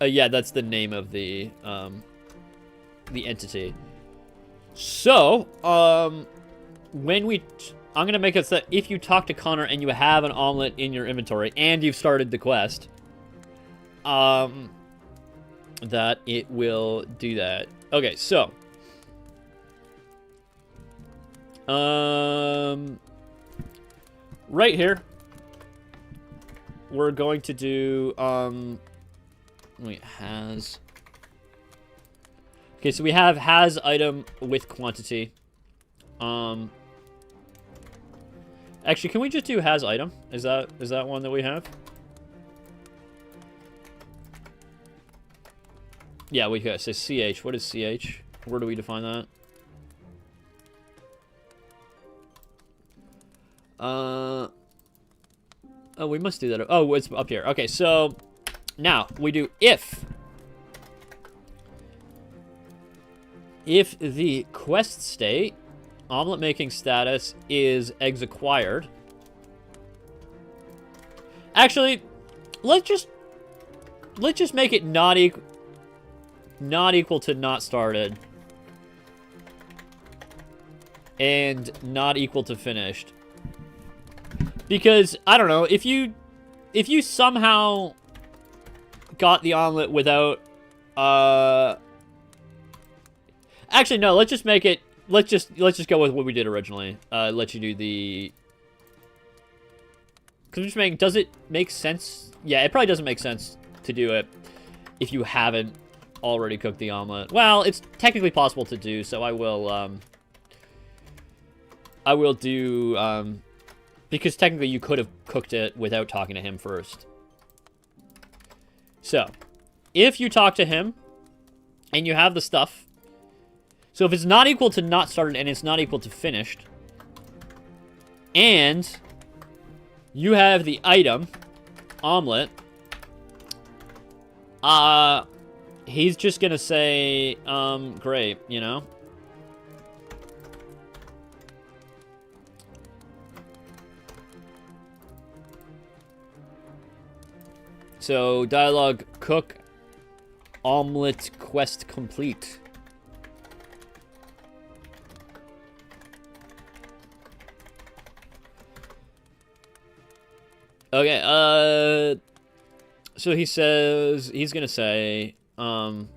yeah, that's the name of the entity. So, when we... I'm gonna make it so that if you talk to Connor and you have an omelet in your inventory and you've started the quest, that it will do that. Okay, so right here we're going to do wait, has... Okay, so we have has item with quantity. Actually, can we just do has item? Is that one that we have? Yeah, we got say CH. What is CH? Where do we define that? Oh, we must do that. Oh, it's up here. Okay, so now we do if the quest state omelet making status is eggs acquired. Actually, let's just make it not equal to not started and not equal to finished. Because I don't know, if you somehow got the omelet without actually no, let's just make it, let's just go with what we did originally. Let you do the... Cause I'm just making, does it make sense? Yeah, it probably doesn't make sense to do it if you haven't already cooked the omelet. Well, it's technically possible to do, so I will do, because technically you could have cooked it without talking to him first. So, if you talk to him, and you have the stuff, so if it's not equal to not started and it's not equal to finished, and you have the item, omelet, he's just gonna say, great, you know? So, dialogue, cook, omelet, quest complete. Okay, so he says, he's gonna say, oh,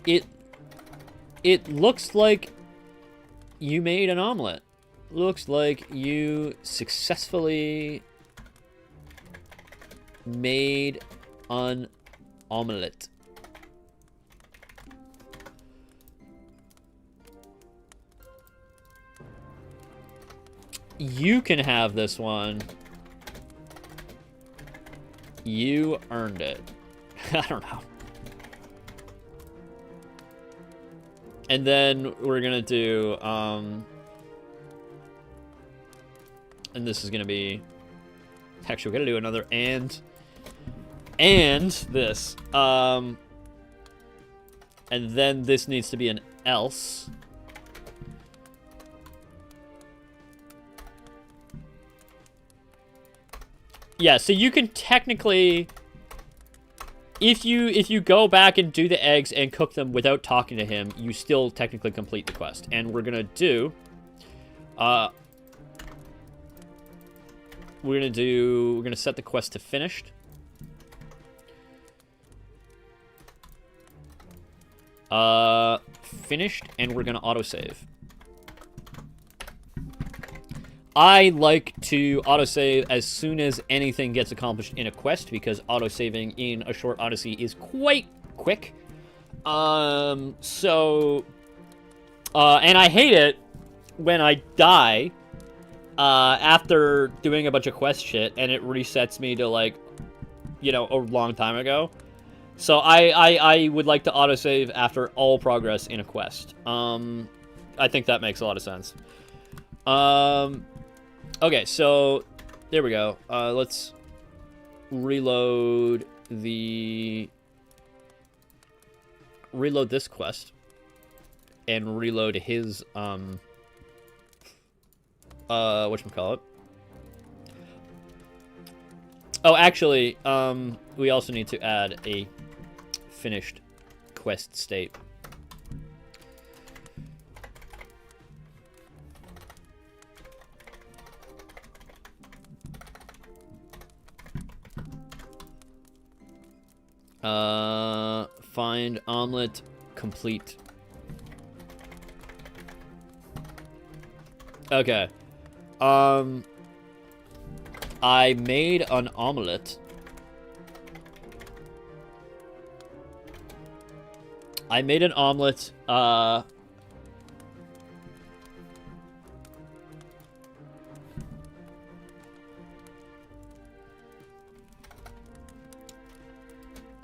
it looks like you made an omelet. Looks like you successfully made an omelet. You can have this one. You earned it. I don't know. And then we're gonna do, and this is gonna be, actually we're gonna do another and this. And then this needs to be an else. Yeah, so you can technically, if you go back and do the eggs and cook them without talking to him, you still technically complete the quest. And we're gonna do, we're gonna set the quest to finished. Finished, and we're gonna autosave. I like to autosave as soon as anything gets accomplished in a quest, because autosaving in a short Odyssey is quite quick. And I hate it when I die after doing a bunch of quest shit, and it resets me to, like, you know, a long time ago. So I would like to autosave after all progress in a quest. I think that makes a lot of sense. Okay, so there we go. Let's reload this quest and reload his whatchamacallit. Oh, actually, we also need to add a finished quest state. Find omelet complete. Okay. I made an omelet. I made an omelet,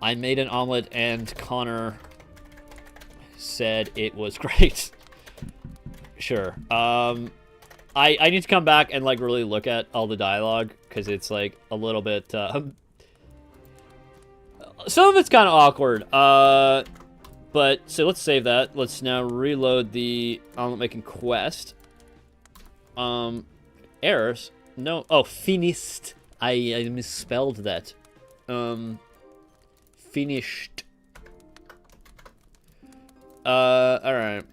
I made an omelet, and Connor said it was great. Sure. I need to come back and, like, really look at all the dialogue, because it's, like, a little bit, some of it's kind of awkward. But, so let's save that. Let's now reload the omelet making quest. Errors? No. Oh, finished. I misspelled that. Finished. Alright.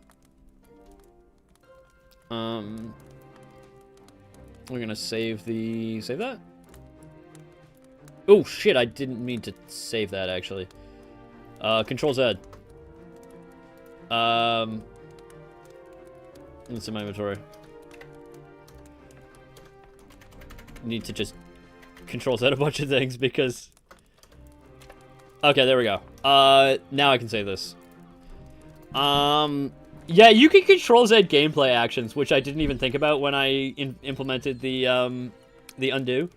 We're gonna save that? Oh, shit, I didn't mean to save that, actually. Control Z. It's in my inventory. Need to just Control Z a bunch of things, because... Okay, there we go. Now I can save this. Yeah, you can Control Z gameplay actions, which I didn't even think about when I implemented the undo.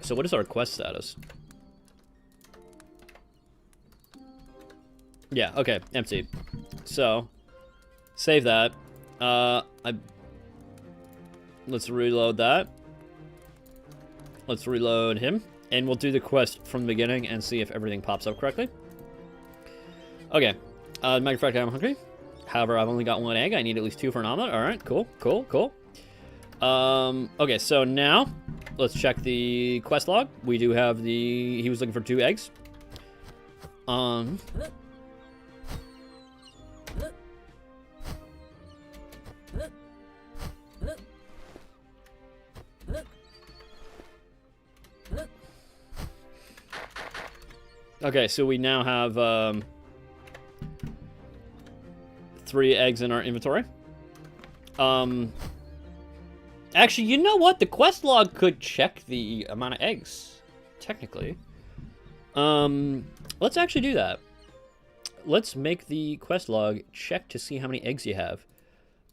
So what is our quest status? Yeah, okay, empty. So, save that. Let's reload that. Let's reload him. And we'll do the quest from the beginning and see if everything pops up correctly. Okay. Matter of fact, I'm hungry. However, I've only got 1 egg. I need at least 2 for an omelet. Alright, cool, cool, cool. Okay, so now, let's check the quest log. We do have the... He was looking for 2 eggs. Okay, so we now have 3 eggs in our inventory. Actually, you know what? The quest log could check the amount of eggs, technically. Let's actually do that. Let's make the quest log check to see how many eggs you have.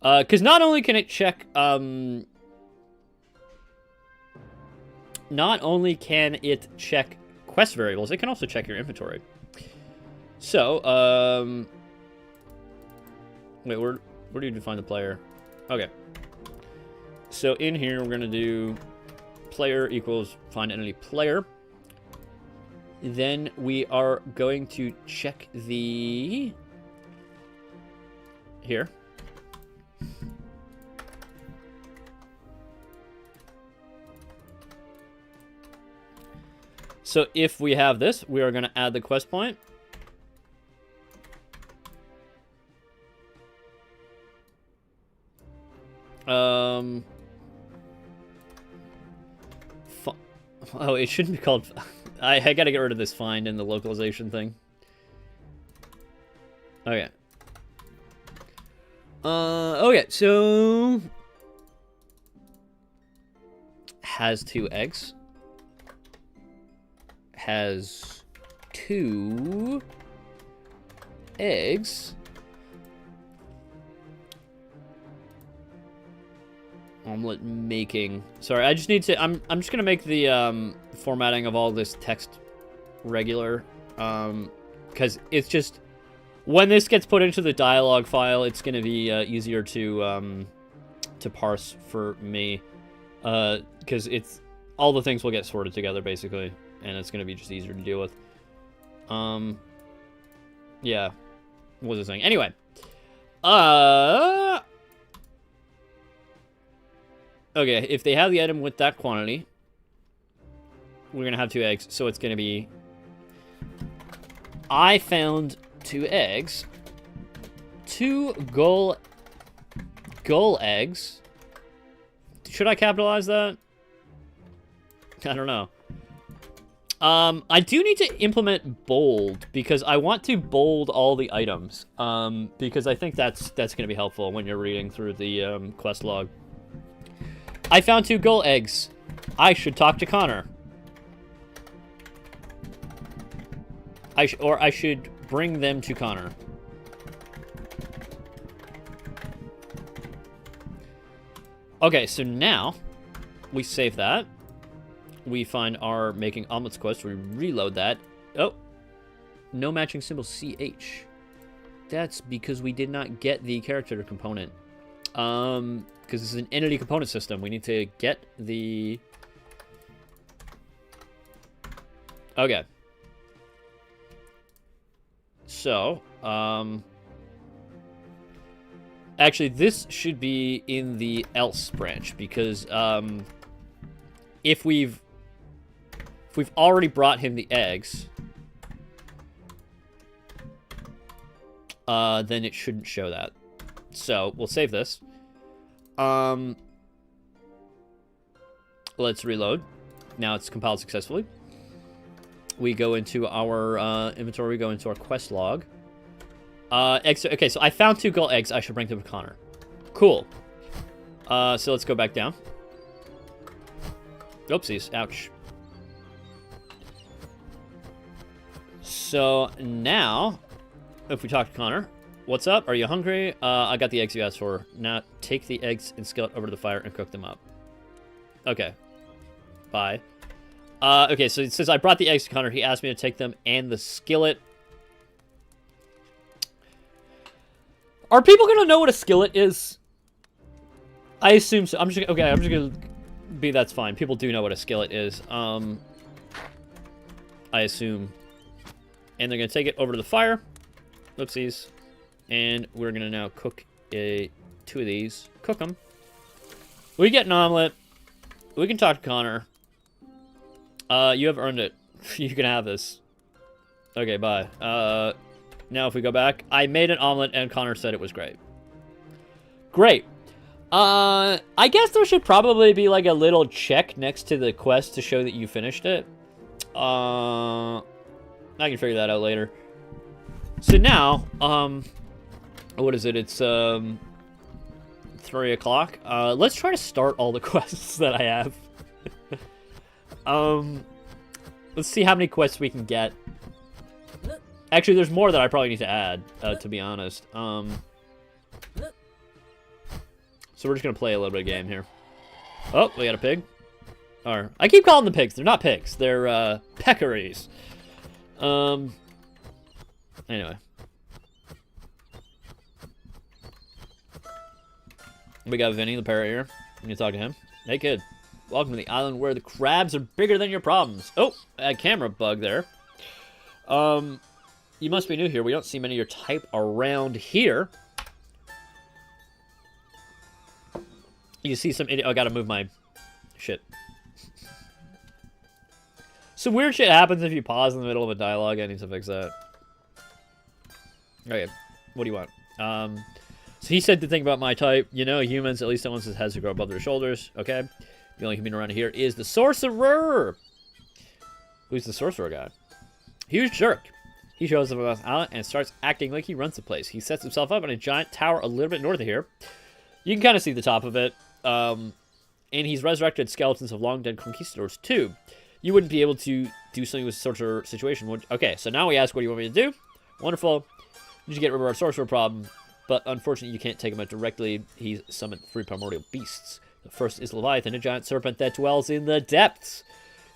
Because not only can it check, quest variables, it can also check your inventory. So, wait, where do you define the player? Okay. So in here, we're gonna do player equals find entity player. Then we are going to check the... Here. So if we have this, we are going to add the quest point. Oh, it shouldn't be called... I gotta get rid of this find in the localization thing. Okay. Okay, so... Has 2 eggs. Has 2 eggs. Omelet making. Sorry, I just need to... I'm just gonna make the formatting of all this text regular. Because it's just... When this gets put into the dialogue file, it's gonna be easier to parse for me. Because it's... All the things will get sorted together, basically. And it's gonna be just easier to deal with. Yeah. What was I saying? Anyway. Okay, if they have the item with that quantity, we're gonna have 2 eggs, so it's gonna be... I found 2 eggs. 2 goal eggs. Should I capitalize that? I don't know. I do need to implement bold, because I want to bold all the items. Because I think that's gonna be helpful when you're reading through the quest log. I found 2 goal eggs. I should talk to Connor. I should bring them to Connor. Okay, so now we save that. We find our making omelets quest. We reload that. Oh, no matching symbol CH. That's because we did not get the character component. Because this is an entity component system. We need to get the... Okay. So, actually, this should be in the else branch, because, if we've already brought him the eggs, then it shouldn't show that. So, we'll save this. Let's reload. Now it's compiled successfully. We go into our inventory. We go into our quest log. Eggs. Okay, so I found 2 gold eggs. I should bring them to Connor. Cool. So let's go back down. Oopsies. Ouch. So now, if we talk to Connor, what's up? Are you hungry? I got the eggs you asked for. Now take the eggs and skillet over to the fire and cook them up. Okay. Bye. Okay, so it says I brought the eggs to Connor. He asked me to take them and the skillet. Are people gonna know what a skillet is? I assume so. I'm just gonna be that's fine. People do know what a skillet is. I assume. And they're gonna take it over to the fire. Oopsies. And we're gonna now cook two of these. Cook them. We get an omelet. We can talk to Connor. You have earned it. You can have this. Okay, bye. Now if we go back, I made an omelet and Connor said it was great. Great. I guess there should probably be like a little check next to the quest to show that you finished it. I can figure that out later. So now, what is it? It's 3 o'clock. Let's try to start all the quests that I have. Let's see how many quests we can get. Actually, there's more that I probably need to add, to be honest. So we're just gonna play a little bit of game here. Oh, we got a pig. Or I keep calling them pigs. They're not pigs. They're peccaries. Anyway, we got Vinny the parrot here. I'm gonna talk to him. Hey kid, welcome to the island where the crabs are bigger than your problems. Oh, a camera bug there. You must be new here. We don't see many of your type around here. You see some idiot. Oh, I gotta move my shit. Some weird shit happens if you pause in the middle of a dialogue. I need to fix that. Okay, what do you want? So he said to think about my type. You know, humans, at least someone says has to grow above their shoulders. Okay. The only human around here is the sorcerer. Who's the sorcerer guy? Huge jerk. He shows up on the island and starts acting like he runs the place. He sets himself up on a giant tower a little bit north of here. You can kind of see the top of it. And he's resurrected skeletons of long-dead conquistadors, too. You wouldn't be able to do something with the sorcerer situation, would you? Okay, so now we ask what do you want me to do? Wonderful. You should get rid of our sorcerer problem. But unfortunately, you can't take him out directly. He's summoned 3 primordial beasts. The first is Leviathan, a giant serpent that dwells in the depths.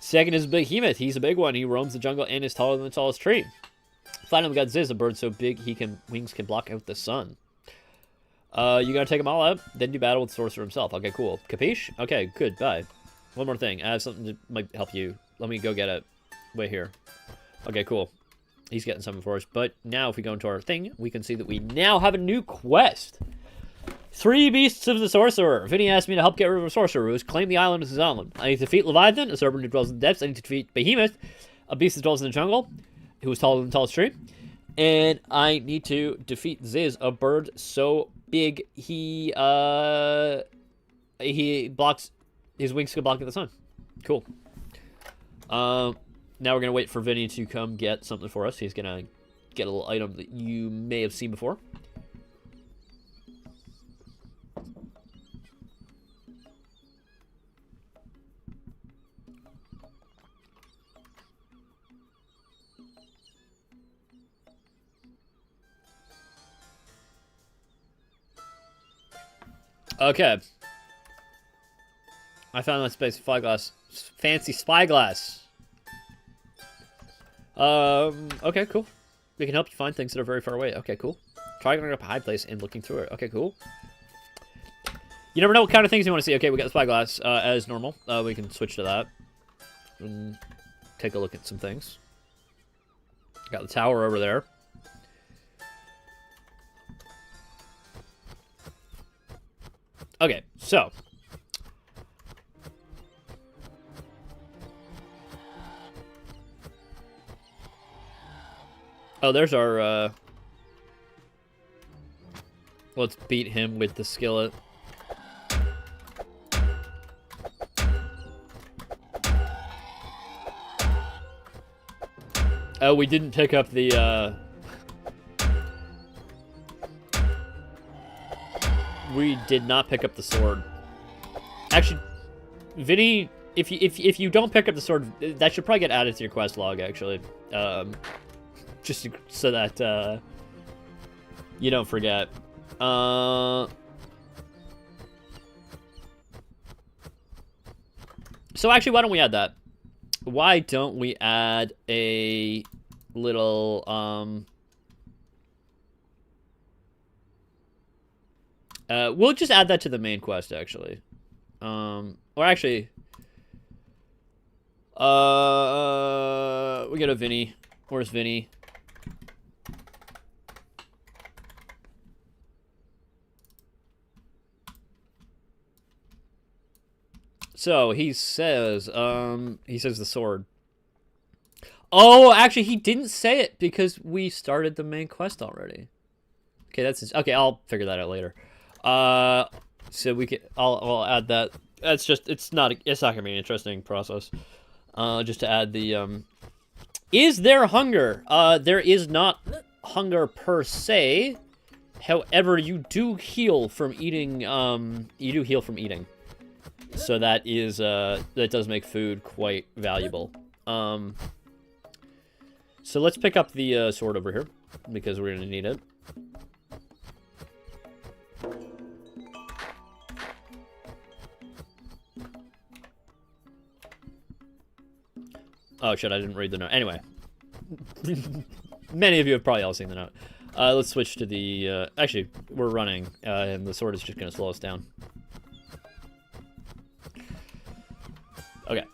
Second is Behemoth. He's a big one. He roams the jungle and is taller than the tallest tree. Finally, we got Ziz, a bird so big wings can block out the sun. You gotta take them all out, then do battle with the sorcerer himself. Okay, cool. Capiche? Okay, good, bye. One more thing. I have something that might help you. Let me go get it. Wait here. Okay, cool. He's getting something for us. But now if we go into our thing, we can see that we now have a new quest. 3 beasts of the sorcerer. Vinny asked me to help get rid of a sorcerer who has claimed the island as his own. I need to defeat Leviathan, a serpent who dwells in the depths. I need to defeat Behemoth, a beast that dwells in the jungle, who is taller than the tallest tree. And I need to defeat Ziz, a bird so big he blocks, his wings can block the sun. Cool. Now we're gonna wait for Vinny to come get something for us. He's gonna get a little item that you may have seen before. Okay. I found that space spyglass. Fancy spyglass. Okay, cool. We can help you find things that are very far away. Okay, cool. Try going up a high place and looking through it. Okay, cool. You never know what kind of things you want to see. Okay, we got the spyglass as normal. We can switch to that. And take a look at some things. Got the tower over there. Okay, so. Oh, there's our, let's beat him with the skillet. Oh, we didn't pick up the, we did not pick up the sword. Actually, Vinny, if you don't pick up the sword, that should probably get added to your quest log, actually. Just so that, you don't forget. So actually, why don't we add that? why don't we add a little we'll just add that to the main quest, actually. Or actually, we got a Vinny. Where's Vinny? So he says the sword. Oh, actually, he didn't say it because we started the main quest already. Okay, okay. I'll figure that out later. So we could. I'll add that. That's just. It's not gonna be an interesting process. Just to add the. Is there hunger? There is not hunger per se. However, you do heal from eating. You do heal from eating. So that is that does make food quite valuable. So let's pick up the sword over here because we're gonna need it. Oh shit! I didn't read the note. Anyway, many of you have probably all seen the note. Let's switch to the. Actually, we're running, and the sword is just gonna slow us down. Okay.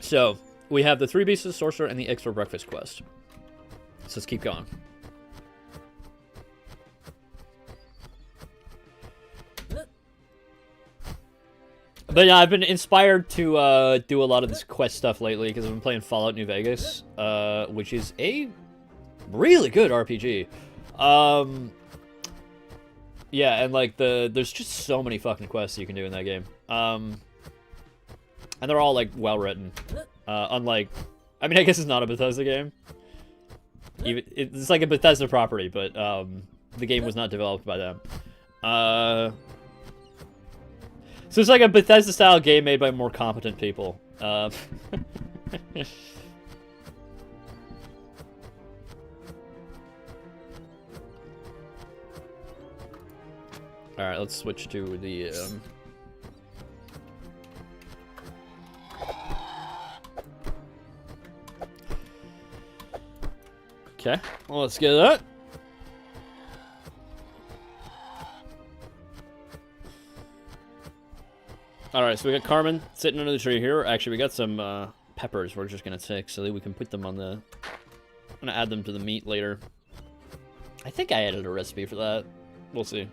So, we have the 3 Beasts of the Sorcerer and the Eggs for Breakfast quest. So let's keep going. But yeah, I've been inspired to do a lot of this quest stuff lately because I've been playing Fallout New Vegas, which is a really good RPG. Yeah, and like there's just so many fucking quests you can do in that game. And they're all like well written. Unlike, I mean, I guess it's not a Bethesda game. Even it's like a Bethesda property, but the game was not developed by them. So it's like a Bethesda style game made by more competent people. All right, let's switch to the. Okay, well, let's get that. All right, so we got Carmen sitting under the tree here. Actually, we got some peppers we're just gonna take so that we can put them on the. I'm gonna add them to the meat later. I think I added a recipe for that. We'll see.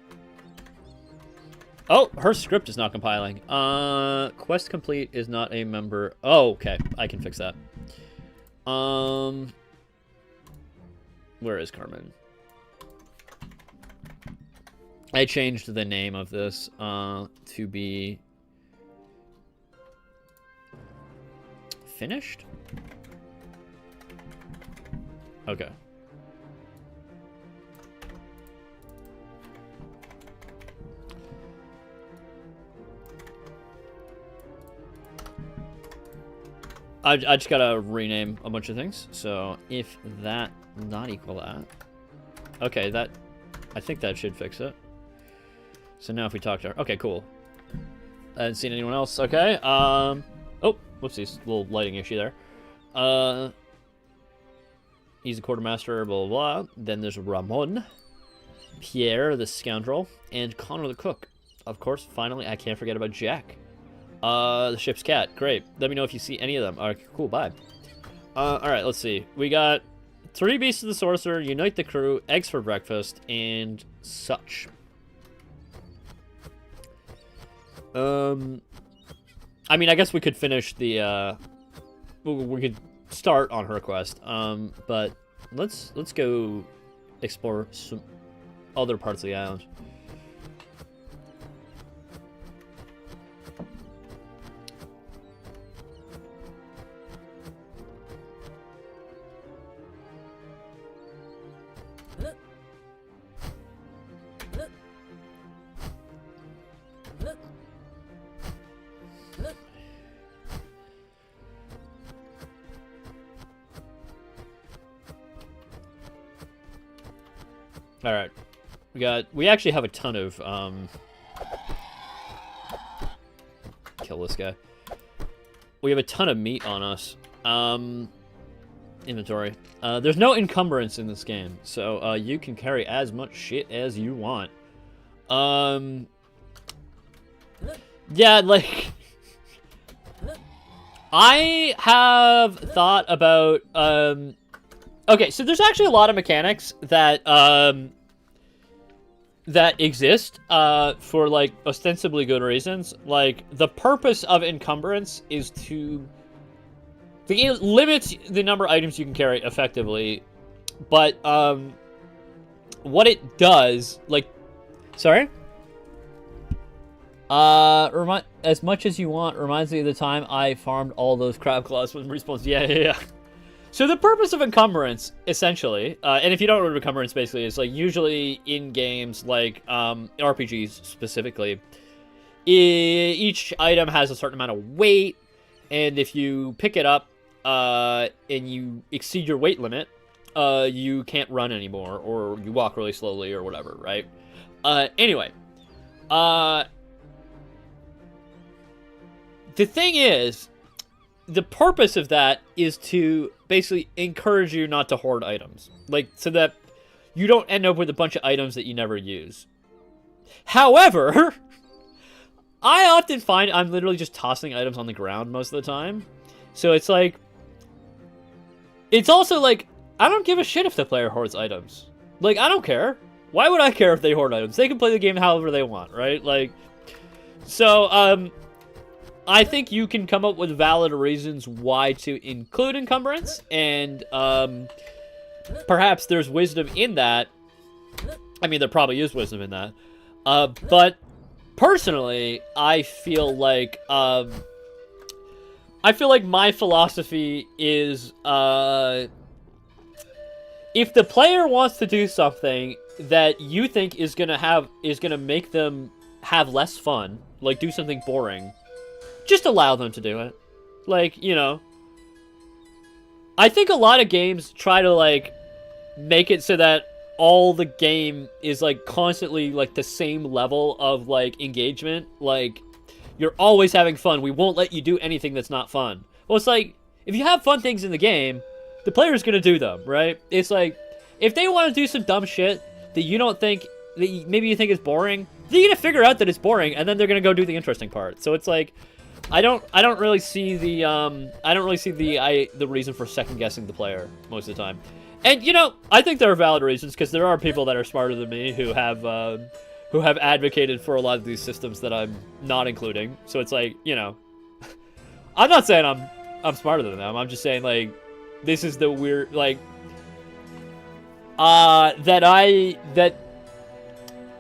Oh, her script is not compiling. Quest complete is not a member. Oh, okay. I can fix that. Where is Carmen? I changed the name of this to be finished. Okay. I just gotta rename a bunch of things. So if that not equal that, okay, that I think that should fix it. So now if we talk to her, okay, cool. I haven't seen anyone else. Okay. Oh, whoopsies, little lighting issue there. He's a quartermaster. Blah blah blah. Then there's Ramon, Pierre the scoundrel, and Connor the cook. Of course, finally, I can't forget about Jack. The ship's cat. Great. Let me know if you see any of them. Alright, cool, bye. Alright, let's see. We got 3 Beasts of the Sorcerer, Unite the Crew, Eggs for Breakfast, and such. I mean, I guess we could finish the, we could start on her quest. But let's go explore some other parts of the island. All right, we actually have a ton of kill kill this guy. We have a ton of meat on us. Inventory. There's no encumbrance in this game, so you can carry as much shit as you want. Yeah, like... I have thought about, okay, so there's actually a lot of mechanics that, that exist, for, like, ostensibly good reasons. Like, the purpose of encumbrance is to... The game limits the number of items you can carry effectively, but, what it does, like... Sorry? As much as you want reminds me of the time I farmed all those crab claws with respawns. Yeah. So the purpose of encumbrance, essentially, and if you don't know what encumbrance basically is, like, usually in games like RPGs specifically, each item has a certain amount of weight, and if you pick it up and you exceed your weight limit, you can't run anymore, or you walk really slowly, or whatever, right? Anyway, the thing is, the purpose of that is to basically encourage you not to hoard items. Like, so that you don't end up with a bunch of items that you never use. However, I often find I'm literally just tossing items on the ground most of the time. So it's like... It's also like, I don't give a shit if the player hoards items. Like, I don't care. Why would I care if they hoard items? They can play the game however they want, right? Like, so, I think you can come up with valid reasons why to include encumbrance, and perhaps there's wisdom in that. I mean, there probably is wisdom in that. But personally, I feel like my philosophy is if the player wants to do something that you think is gonna make them have less fun, like do something boring, just allow them to do it. Like, you know, I think a lot of games try to, like, make it so that all the game is, like, constantly, like, the same level of, like, engagement. Like, you're always having fun. We won't let you do anything that's not fun. Well, it's like, if you have fun things in the game, the player's gonna do them, right? It's like, if they want to do some dumb shit that you don't think, maybe you think is boring, they're gonna figure out that it's boring, and then they're gonna go do the interesting part. So it's like, I don't really see the the reason for second guessing the player most of the time. And you know, I think there are valid reasons, because there are people that are smarter than me who have advocated for a lot of these systems that I'm not including. So it's like, you know, I'm not saying I'm smarter than them. I'm just saying, like, this is the weird, like, that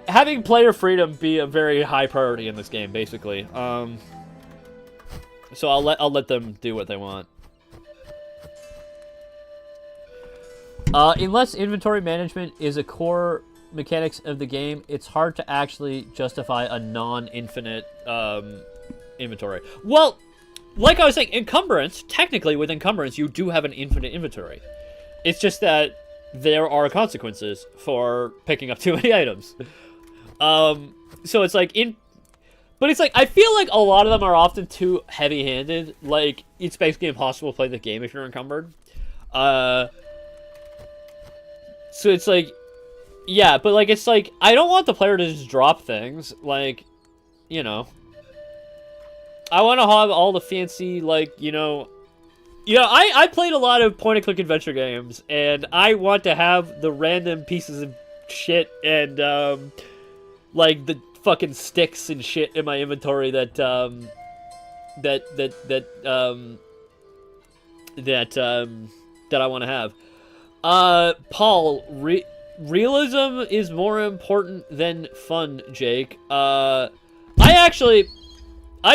having player freedom be a very high priority in this game, basically. So I'll let them do what they want. Unless inventory management is a core mechanics of the game, it's hard to actually justify a non-infinite inventory. Well, like I was saying, encumbrance, technically with encumbrance, you do have an infinite inventory. It's just that there are consequences for picking up too many items. So it's like, but it's like, I feel like a lot of them are often too heavy-handed. Like, it's basically impossible to play the game if you're encumbered. So it's like, yeah, but like, it's like, I don't want the player to just drop things. Like, you know, I want to have all the fancy, like, you know, I played a lot of point-and-click adventure games, and I want to have the random pieces of shit and, like, the fucking sticks and shit in my inventory that I want to have. Paul, realism is more important than fun, Jake. I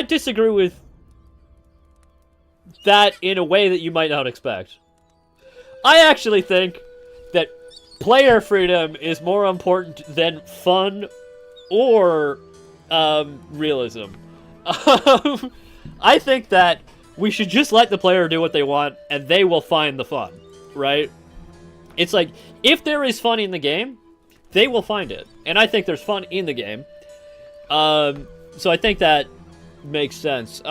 disagree with that in a way that you might not expect. I actually think that player freedom is more important than fun or realism. I think that we should just let the player do what they want, and they will find the fun, right? It's like, if there is fun in the game, they will find it. And I think there's fun in the game. So I think that makes sense.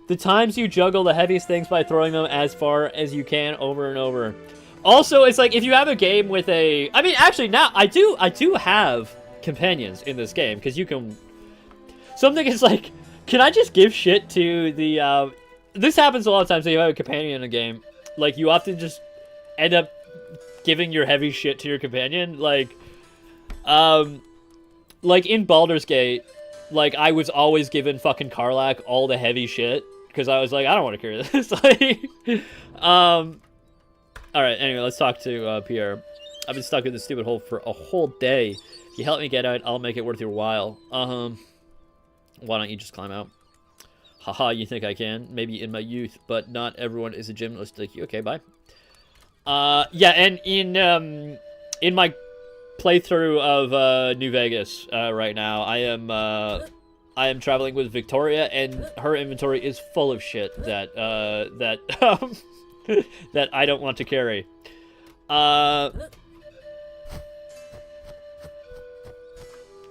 The times you juggle the heaviest things by throwing them as far as you can over and over. Also, it's like if you have a game with a... I mean, actually, now I do have companions in this game because you can... Something is like, can I just give shit to the... This happens a lot of times when you have a companion in a game. Like, you often just end up giving your heavy shit to your companion. Like in Baldur's Gate, like, I was always giving fucking Karlach all the heavy shit. Because I was like, I don't want to carry this. Like, alright, anyway, let's talk to Pierre. I've been stuck in this stupid hole for a whole day. If you help me get out, I'll make it worth your while. Why don't you just climb out? Haha, you think I can? Maybe in my youth, but not everyone is a gymnast like you. Okay, bye. Yeah, and in my playthrough of New Vegas right now, I am traveling with Victoria, and her inventory is full of shit that that I don't want to carry.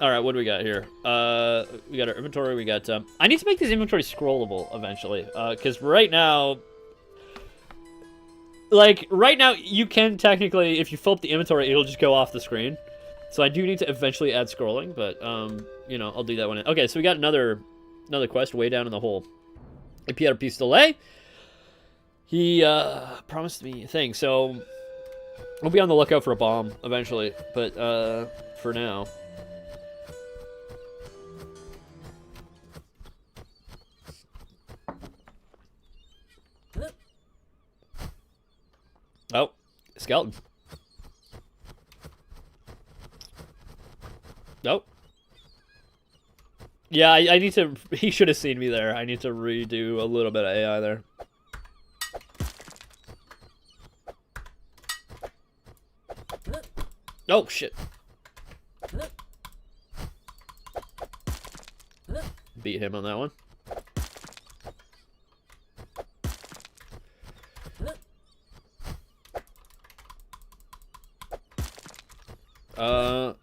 All right, what do we got here? We got our inventory. We got. I need to make this inventory scrollable eventually, because right now, you can technically, if you fill up the inventory, it'll just go off the screen. So I do need to eventually add scrolling, but you know, I'll do that when. Okay, so we got another quest way down in the hole. Pierre Pistolet. He promised me a thing, so we'll be on the lookout for a bomb eventually. But for now. Oh, skeleton. Nope. Yeah, I need to... He should have seen me there. I need to redo a little bit of AI there. Oh, shit. Beat him on that one.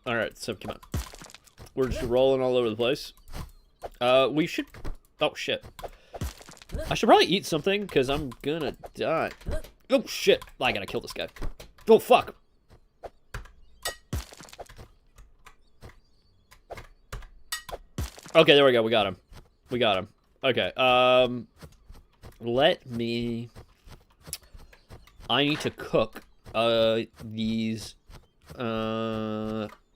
Alright, so come on. We're just rolling all over the place. We should... Oh, shit. I should probably eat something, because I'm gonna die. Oh, shit. I gotta kill this guy. Oh, fuck. Okay, there we go. We got him. We got him. Okay, let me... I need to cook, these...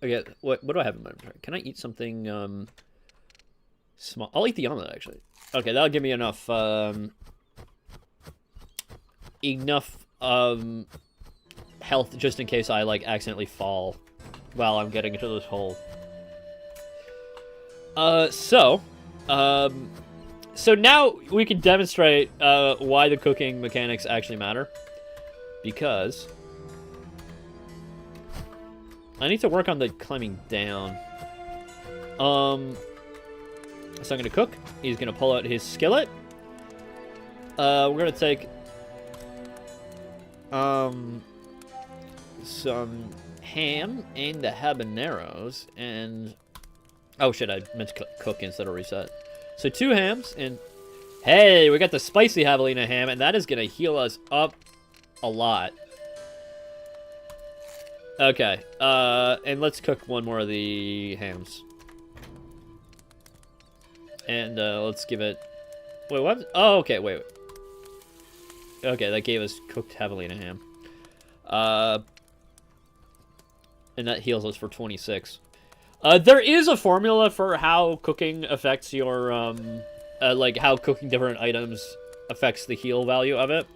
Okay, what do I have in my inventory? Can I eat something, small? I'll eat the omelet, actually. Okay, that'll give me enough, health just in case I, like, accidentally fall while I'm getting into this hole. So now we can demonstrate, why the cooking mechanics actually matter. Because... I need to work on the climbing down. So I'm gonna cook. He's gonna pull out his skillet. We're gonna take some ham and the habaneros and oh shit, I meant to cook instead of reset. So 2 hams and hey, we got the spicy javelina ham, and that is gonna heal us up a lot. Okay, and let's cook one more of the hams. And, let's give it... Wait, what? Oh, okay, wait. Okay, that gave us cooked javelina ham. And that heals us for 26. There is a formula for how cooking affects your, like, how cooking different items affects the heal value of it.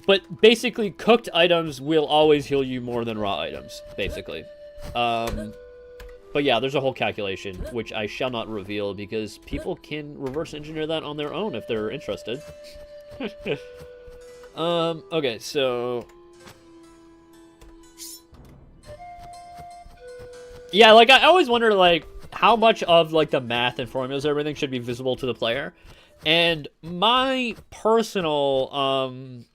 But basically, cooked items will always heal you more than raw items, basically. But yeah, there's a whole calculation, which I shall not reveal, because people can reverse engineer that on their own if they're interested. Okay, so... Yeah, like, I always wonder, like, how much of, like, the math and formulas and everything should be visible to the player. And my personal,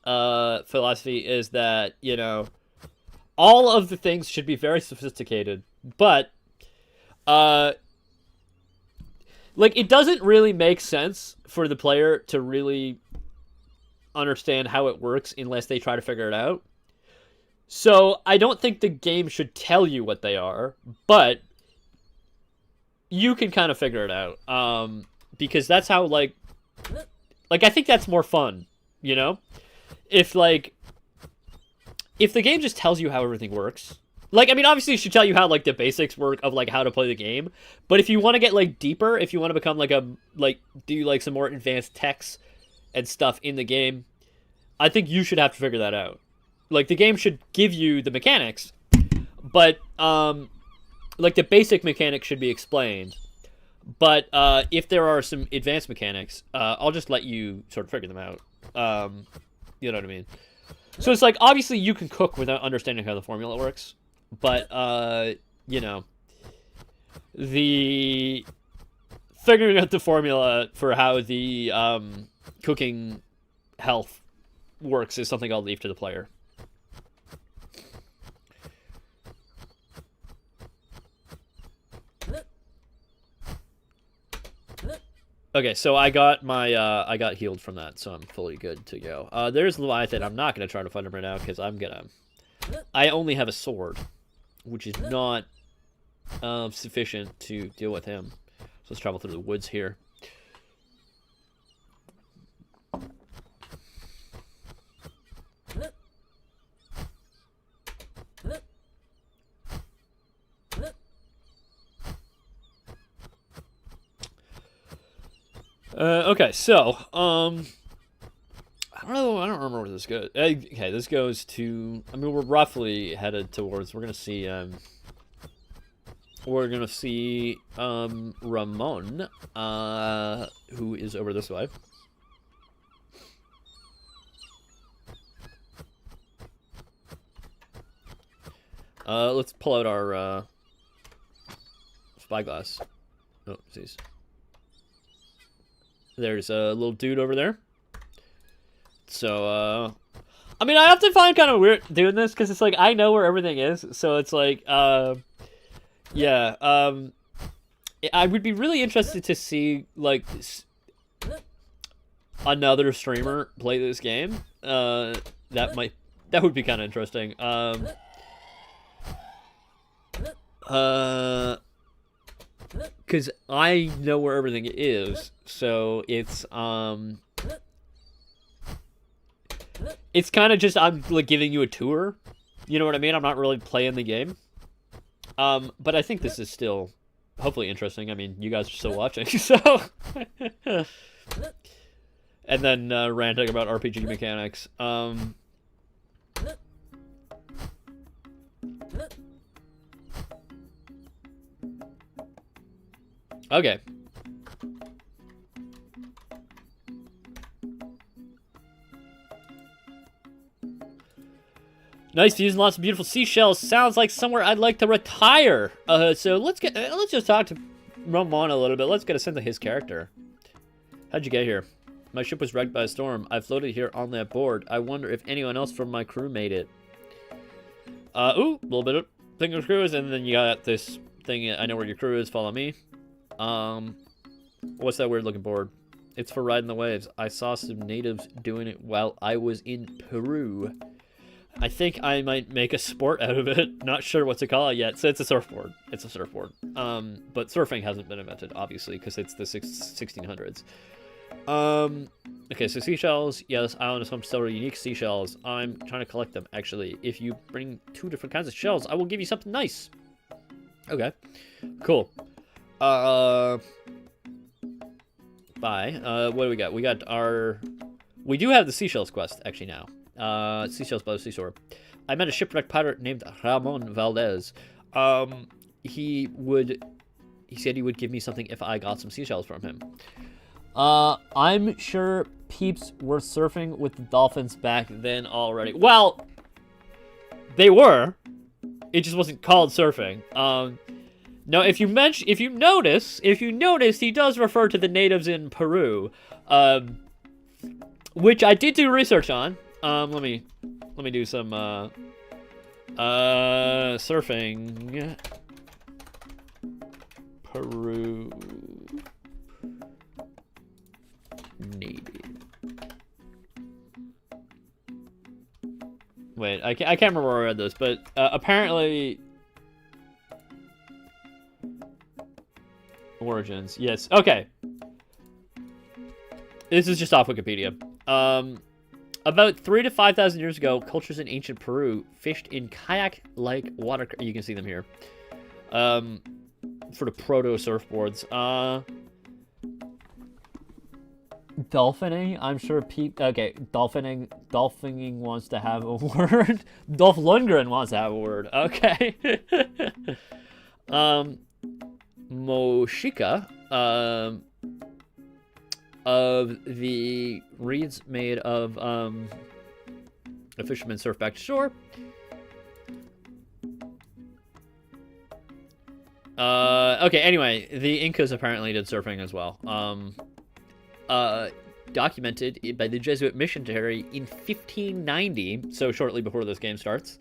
philosophy is that, you know, all of the things should be very sophisticated, but like, it doesn't really make sense for the player to really understand how it works unless they try to figure it out. So I don't think the game should tell you what they are, but you can kind of figure it out. Because that's how, like, I think that's more fun, you know? If the game just tells you how everything works, like, I mean, obviously it should tell you how, like, the basics work of, like, how to play the game, but if you want to get, like, deeper, if you want to become, do, like, some more advanced techs and stuff in the game, I think you should have to figure that out. Like, the game should give you the mechanics, but, like, the basic mechanics should be explained. But if there are some advanced mechanics, I'll just let you sort of figure them out. You know what I mean? So it's like, obviously you can cook without understanding how the formula works. But, you know, the figuring out the formula for how the cooking health works is something I'll leave to the player. Okay, so I got my, I got healed from that, so I'm fully good to go. There's Leviathan. I'm not going to try to find him right now, because I only have a sword, which is not sufficient to deal with him. So let's travel through the woods here. Okay, so, I don't know, I don't remember where this goes. Okay, this goes to, I mean, we're roughly headed towards, we're gonna see Ramon, who is over this way. Let's pull out our, spyglass. Oh, jeez. There's a little dude over there. So, I mean, I often find kind of weird doing this, because it's like, I know where everything is, so it's like, yeah, I would be really interested to see, like, another streamer play this game. That would be kind of interesting. Because I know where everything is, so it's kind of just, I'm, like, giving you a tour, you know what I mean? I'm not really playing the game, but I think this is still, hopefully, interesting. I mean, you guys are still watching, so, and then, ranting about RPG mechanics, okay. Nice views and lots of beautiful seashells. Sounds like somewhere I'd like to retire. So let's just talk to Ramon a little bit. Let's get a sense of his character. How'd you get here? My ship was wrecked by a storm. I floated here on that board. I wonder if anyone else from my crew made it. Ooh, a little bit of thing of crews, and then you got this thing. I know where your crew is. Follow me. What's that weird looking board? It's for riding the waves. I saw some natives doing it while I was in Peru. I think I might make a sport out of it. Not sure what to call it yet. So it's a surfboard. It's a surfboard. But surfing hasn't been invented, obviously, because it's the 1600s. Okay, so seashells. Yeah, this island is home to several unique seashells. I'm trying to collect them, actually. If you bring 2 different kinds of shells, I will give you something nice. Okay. Cool. Bye. What do we got? We got our... We do have the seashells quest, actually, now. Seashells by the seashore. I met a shipwrecked pirate named Ramon Valdez. He said he would give me something if I got some seashells from him. I'm sure peeps were surfing with the dolphins back then already. Well, they were. It just wasn't called surfing. No, if you notice, he does refer to the natives in Peru, which I did do research on. Let me do some surfing. Peru. Wait, I can't remember where I read this, but apparently... Origins, yes. Okay. This is just off Wikipedia. About 3,000 to 5,000 years ago, cultures in ancient Peru fished in kayak-like water... You can see them here. Sort of proto-surfboards. Dolphining? I'm sure okay, dolphining wants to have a word. Dolph Lundgren wants to have a word. Okay. Moshika, of the reeds made of, a fisherman surf back to shore. Okay, anyway, the Incas apparently did surfing as well. Documented by the Jesuit missionary in 1590, so shortly before this game starts.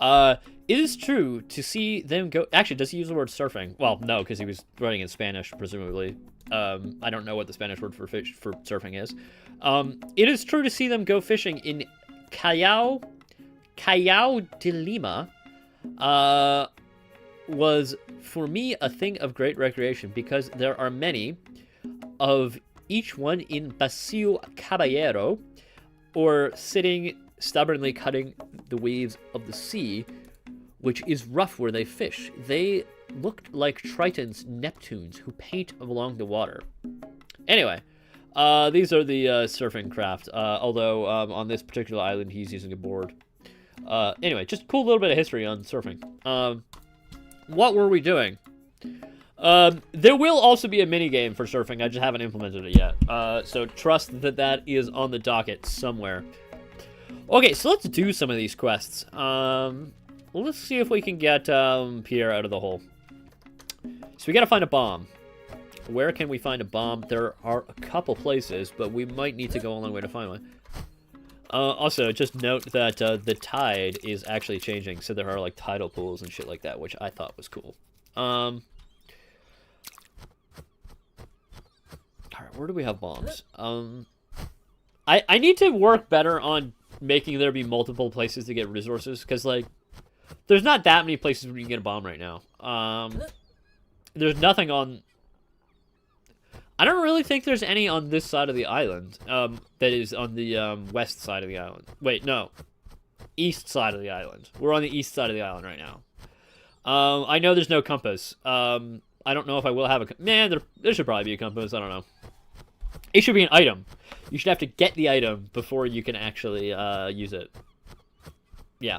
It is true to see them go... Actually, does he use the word surfing? Well, no, because he was writing in Spanish, presumably. I don't know what the Spanish word for surfing is. It is true to see them go fishing in Callao de Lima. Was, for me, a thing of great recreation, because there are many of each one in Paseo Caballero, or sitting stubbornly cutting the waves of the sea, which is rough where they fish. They looked like Tritons, Neptunes, who paint along the water. Anyway, these are the surfing craft, although on this particular island he's using a board. Anyway, just a cool little bit of history on surfing. What were we doing? There will also be a mini game for surfing. I just haven't implemented it yet. So trust that that is on the docket somewhere. Okay, so let's do some of these quests. Let's see if we can get Pierre out of the hole. So we gotta find a bomb. Where can we find a bomb? There are a couple places, but we might need to go a long way to find one. Also, just note that the tide is actually changing, so there are like tidal pools and shit like that, which I thought was cool. Alright, where do we have bombs? I need to work better on making there be multiple places to get resources, because, like, there's not that many places where you can get a bomb right now. There's nothing on... I don't really think there's any on this side of the island, that is on the west side of the island. Wait, no. East side of the island. We're on the east side of the island right now. I know there's no compass. I don't know if I will have a... Man, there should probably be a compass. I don't know. It should be an item. You should have to get the item before you can actually use it. Yeah.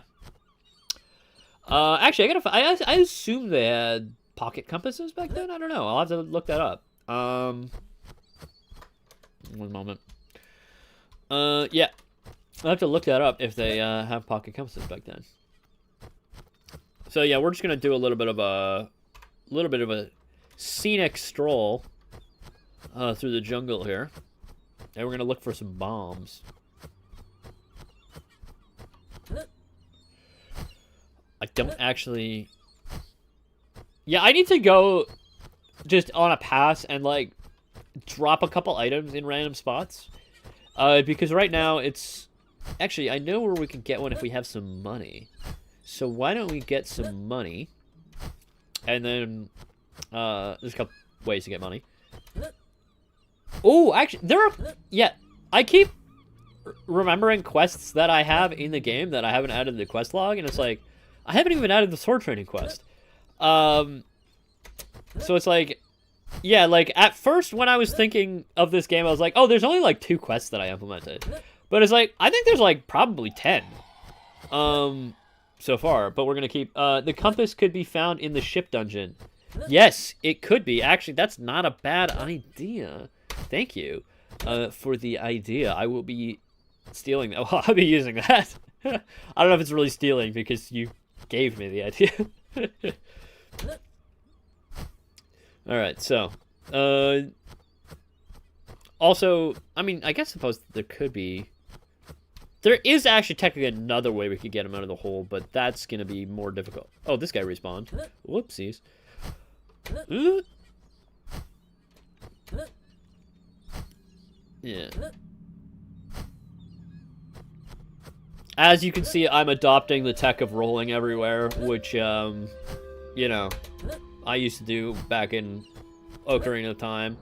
Actually, I assume they had pocket compasses back then. I don't know. I'll have to look that up. One moment. Yeah. I'll have to look that up if they have pocket compasses back then. So yeah, we're just gonna do a little bit of a scenic stroll through the jungle here, and we're gonna look for some bombs. I don't actually... Yeah, I need to go just on a pass and, like, drop a couple items in random spots. Because right now it's... Actually, I know where we can get one if we have some money. So why don't we get some money? And then, there's a couple ways to get money. Oh, actually, there are... Yeah, I keep remembering quests that I have in the game that I haven't added to the quest log, and it's like... I haven't even added the sword training quest. So it's like, yeah, like at first when I was thinking of this game, I was like, oh, there's only like 2 quests that I implemented. But it's like, I think there's like probably 10 so far, but we're going to keep, the compass could be found in the ship dungeon. Yes, it could be. Actually, that's not a bad idea. Thank you for the idea. I will be stealing that. Well, I'll be using that. I don't know if it's really stealing because you gave me the idea. Alright, so also, I mean, I suppose there could be... There is actually technically another way we could get him out of the hole, but that's gonna be more difficult. Oh, this guy respawned. Whoopsies. Yeah. As you can see, I'm adopting the tech of rolling everywhere, which, you know, I used to do back in Ocarina of Time.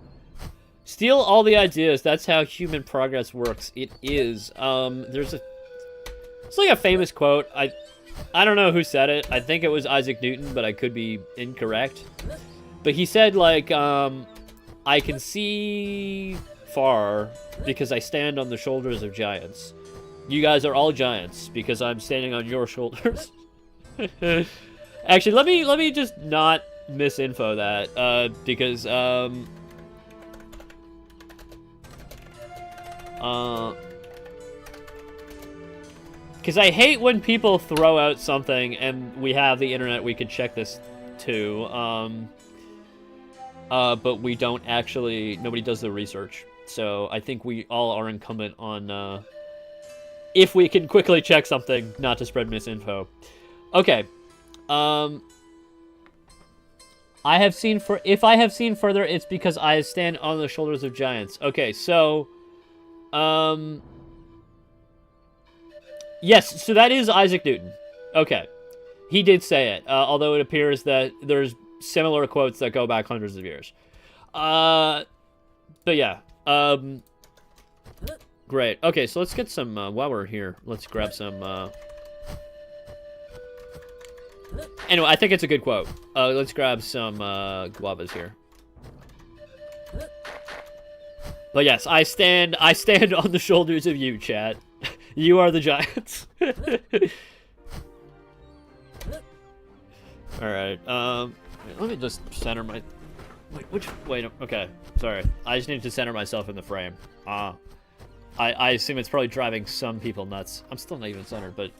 Steal all the ideas. That's how human progress works. It is. It's like a famous quote. I don't know who said it. I think it was Isaac Newton, but I could be incorrect. But he said, like, I can see far because I stand on the shoulders of giants. You guys are all giants because I'm standing on your shoulders. Actually, let me just not misinfo that, because, because I hate when people throw out something and we have the internet we could check this to, but we don't actually, nobody does the research. So I think we all are incumbent on, if we can quickly check something, not to spread misinfo. Okay. If I have seen further, it's because I stand on the shoulders of giants. Okay, so, yes, so that is Isaac Newton. Okay. He did say it, although it appears that there's similar quotes that go back hundreds of years. But yeah, great. Okay, so let's get some, while we're here, let's grab some, anyway, I think it's a good quote. Let's grab some, guavas here. But yes, I stand on the shoulders of you, chat. You are the giants. Alright, let me just center my... Wait, okay, sorry. I just need to center myself in the frame. I assume it's probably driving some people nuts. I'm still not even centered, but...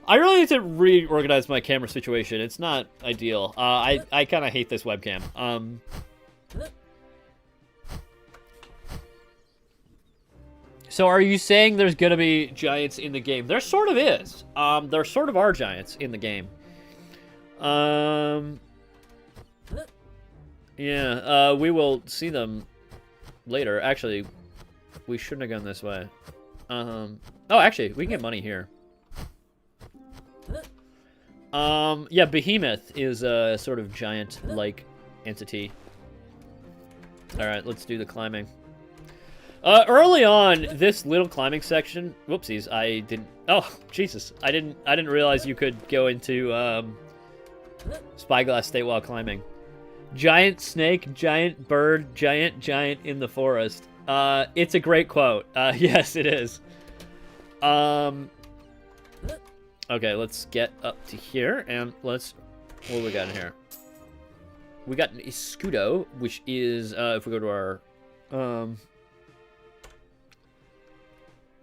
I really need to reorganize my camera situation. It's not ideal. I kind of hate this webcam. So are you saying there's gonna be giants in the game? There sort of is. There sort of are giants in the game. Yeah, we will see them later. Actually, we shouldn't have gone this way. Oh, actually, we can get money here. Yeah, Behemoth is a sort of giant-like entity. Alright, let's do the climbing. Early on, this little climbing section... Whoopsies, I didn't... Oh, Jesus. I didn't realize you could go into, Spyglass State while climbing. Giant snake, giant bird, giant in the forest. It's a great quote. Yes, it is. Okay, let's get up to here, and let's... What do we got in here? We got an escudo, which is, if we go to our...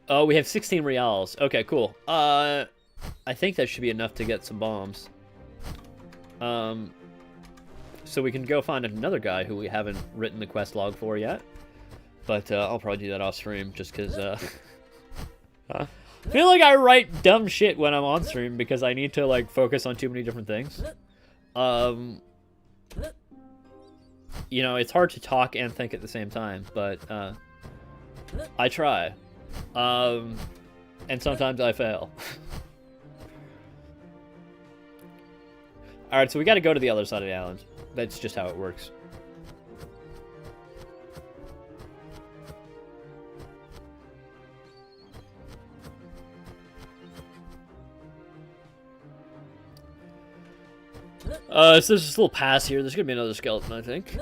Oh, we have 16 reals. Okay, cool. I think that should be enough to get some bombs. So we can go find another guy who we haven't written the quest log for yet. But, I'll probably do that off stream, just because, I feel like I write dumb shit when I'm on stream because I need to, like, focus on too many different things. You know, it's hard to talk and think at the same time, but, I try. And sometimes I fail. Alright, so we gotta go to the other side of the island. That's just how it works. So there's this little pass here. There's gonna be another skeleton, I think.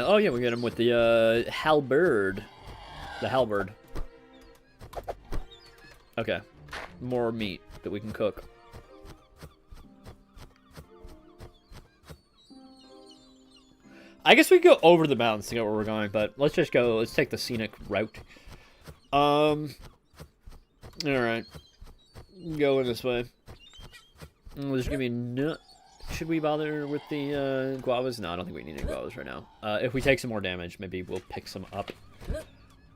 Oh yeah, we got him with the halberd. The halberd. Okay, more meat that we can cook. I guess we could go over the mountains to get where we're going, but let's just go. Let's take the scenic route. All right, going this way. There's gonna be should we bother with the guavas? No, I don't think we need any guavas right now. If we take some more damage, maybe we'll pick some up.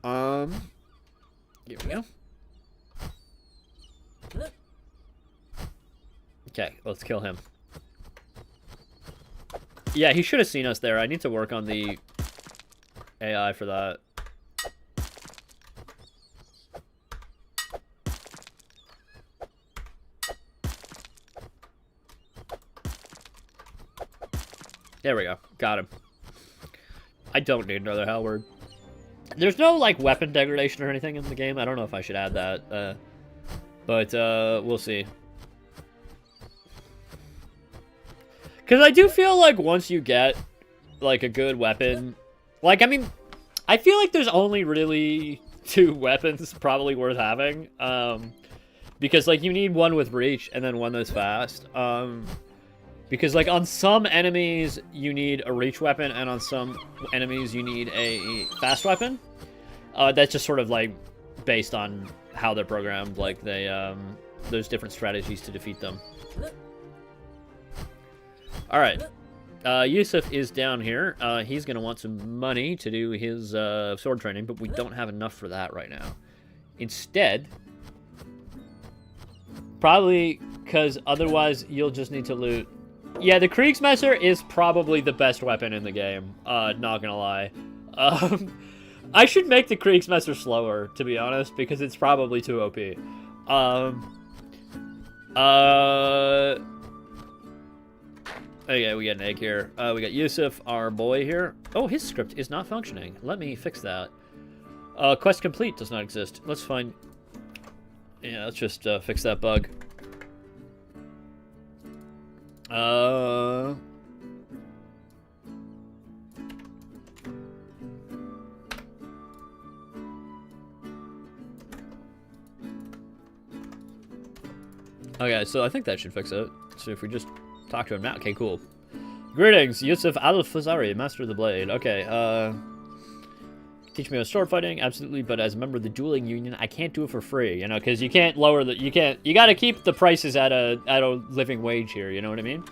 Here we go. Okay, let's kill him. Yeah, he should have seen us there. I need to work on the AI for that. There we go. Got him. I don't need another Hellward. There's no, like, weapon degradation or anything in the game. I don't know if I should add that. But we'll see. Because I do feel like once you get, like, a good weapon... Like, I mean, I feel like there's only really 2 weapons probably worth having. Because, like, you need one with reach and then one that's fast. Because, like, on some enemies, you need a reach weapon, and on some enemies, you need a fast weapon. That's just sort of, like, based on how they're programmed. Like, they, there's different strategies to defeat them. Alright. Yusuf is down here. He's going to want some money to do his sword training, but we don't have enough for that right now. Instead, probably because otherwise you'll just need to loot. Yeah, the Kriegsmesser is probably the best weapon in the game. Not gonna lie. I should make the Kriegsmesser slower, to be honest, because it's probably too OP. Okay, we got an egg here. We got Yusuf, our boy here. Oh, his script is not functioning. Let me fix that. Quest complete does not exist. Let's find... Yeah, let's just fix that bug. Okay, so I think that should fix it. So if we just talk to him now. Okay, cool. Greetings, Yusuf Al-Fazari, Master of the Blade. Okay, teach me about sword fighting, absolutely, but as a member of the dueling union, I can't do it for free, you know, because you can't lower the, you gotta keep the prices at a living wage here, you know what I mean?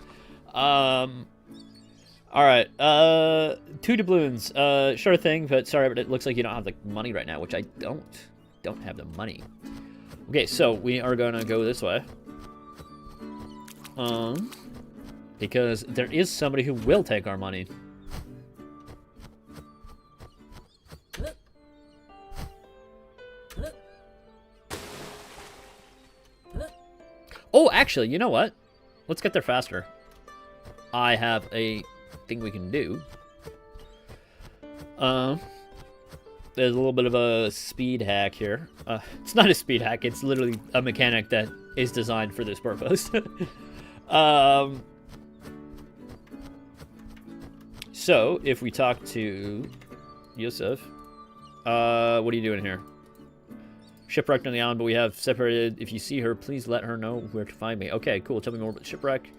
Alright, 2 doubloons, sure thing, but sorry, but it looks like you don't have the money right now, which I don't have the money. Okay, so we are gonna go this way. Because there is somebody who will take our money. Oh, actually, you know what? Let's get there faster. I have a thing we can do. There's a little bit of a speed hack here. It's not a speed hack, it's literally a mechanic that is designed for this purpose. So, if we talk to Yusuf, what are you doing here? Shipwrecked on the island, but we have separated. If you see her, please let her know where to find me. Okay, cool. Tell me more about the shipwreck.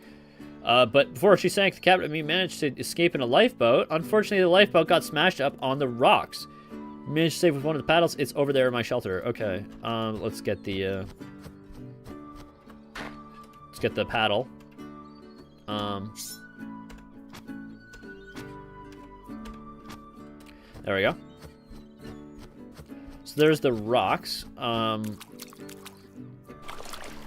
But before she sank, the captain and me managed to escape in a lifeboat. Unfortunately, the lifeboat got smashed up on the rocks. Managed to save with one of the paddles. It's over there in my shelter. Okay, let's get the paddle. There we go. So there's the rocks.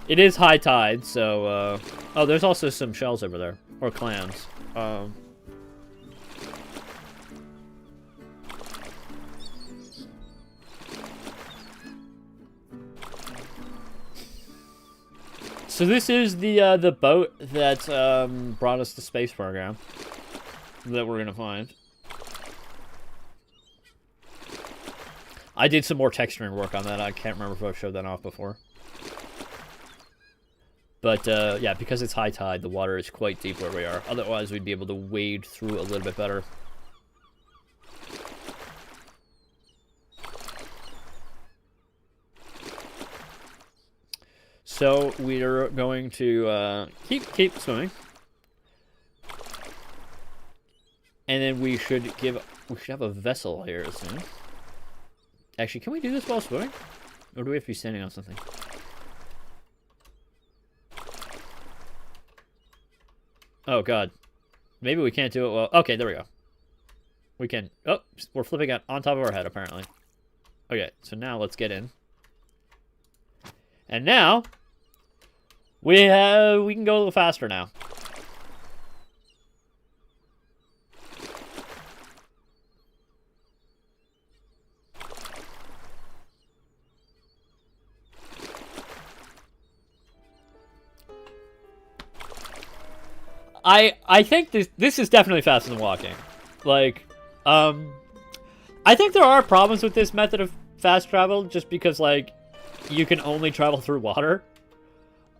It is high tide, so, oh, there's also some shells over there. Or clams. So this is the boat that, brought us the space program. That we're gonna find. I did some more texturing work on that. I can't remember if I've showed that off before. But, yeah, because it's high tide, the water is quite deep where we are. Otherwise, we'd be able to wade through a little bit better. So, we're going to, keep swimming. And then we should have a vessel here soon. Actually, can we do this while swimming? Or do we have to be standing on something? Oh, God. Maybe we can't do it well. Okay, there we go. We can... Oh, we're flipping it on top of our head, apparently. Okay, so now let's get in. And now... we can go a little faster now. I think this is definitely faster than walking. Like, I think there are problems with this method of fast travel, just because, like, you can only travel through water.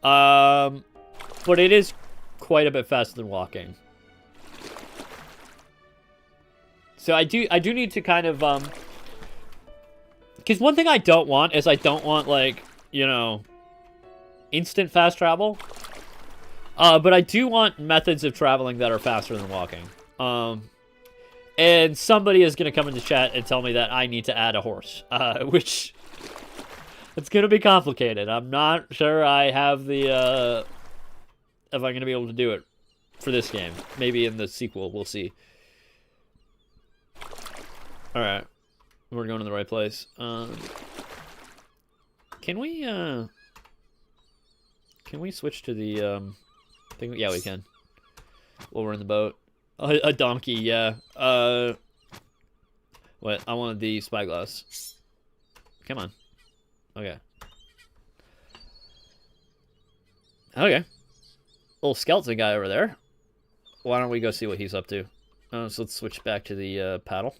But it is quite a bit faster than walking. So I do need to kind of, because one thing I don't want is I don't want, like, you know, instant fast travel. But I do want methods of traveling that are faster than walking. And somebody is going to come into chat and tell me that I need to add a horse, which it's going to be complicated. I'm not sure I have the, if I'm going to be able to do it for this game. Maybe in the sequel, we'll see. All right. We're going to the right place. Can we switch to the, yeah, we can. While we're in the boat. A donkey, yeah. What? I wanted the spyglass. Come on. Okay. Okay. Little skeleton guy over there. Why don't we go see what he's up to? So let's switch back to the paddle.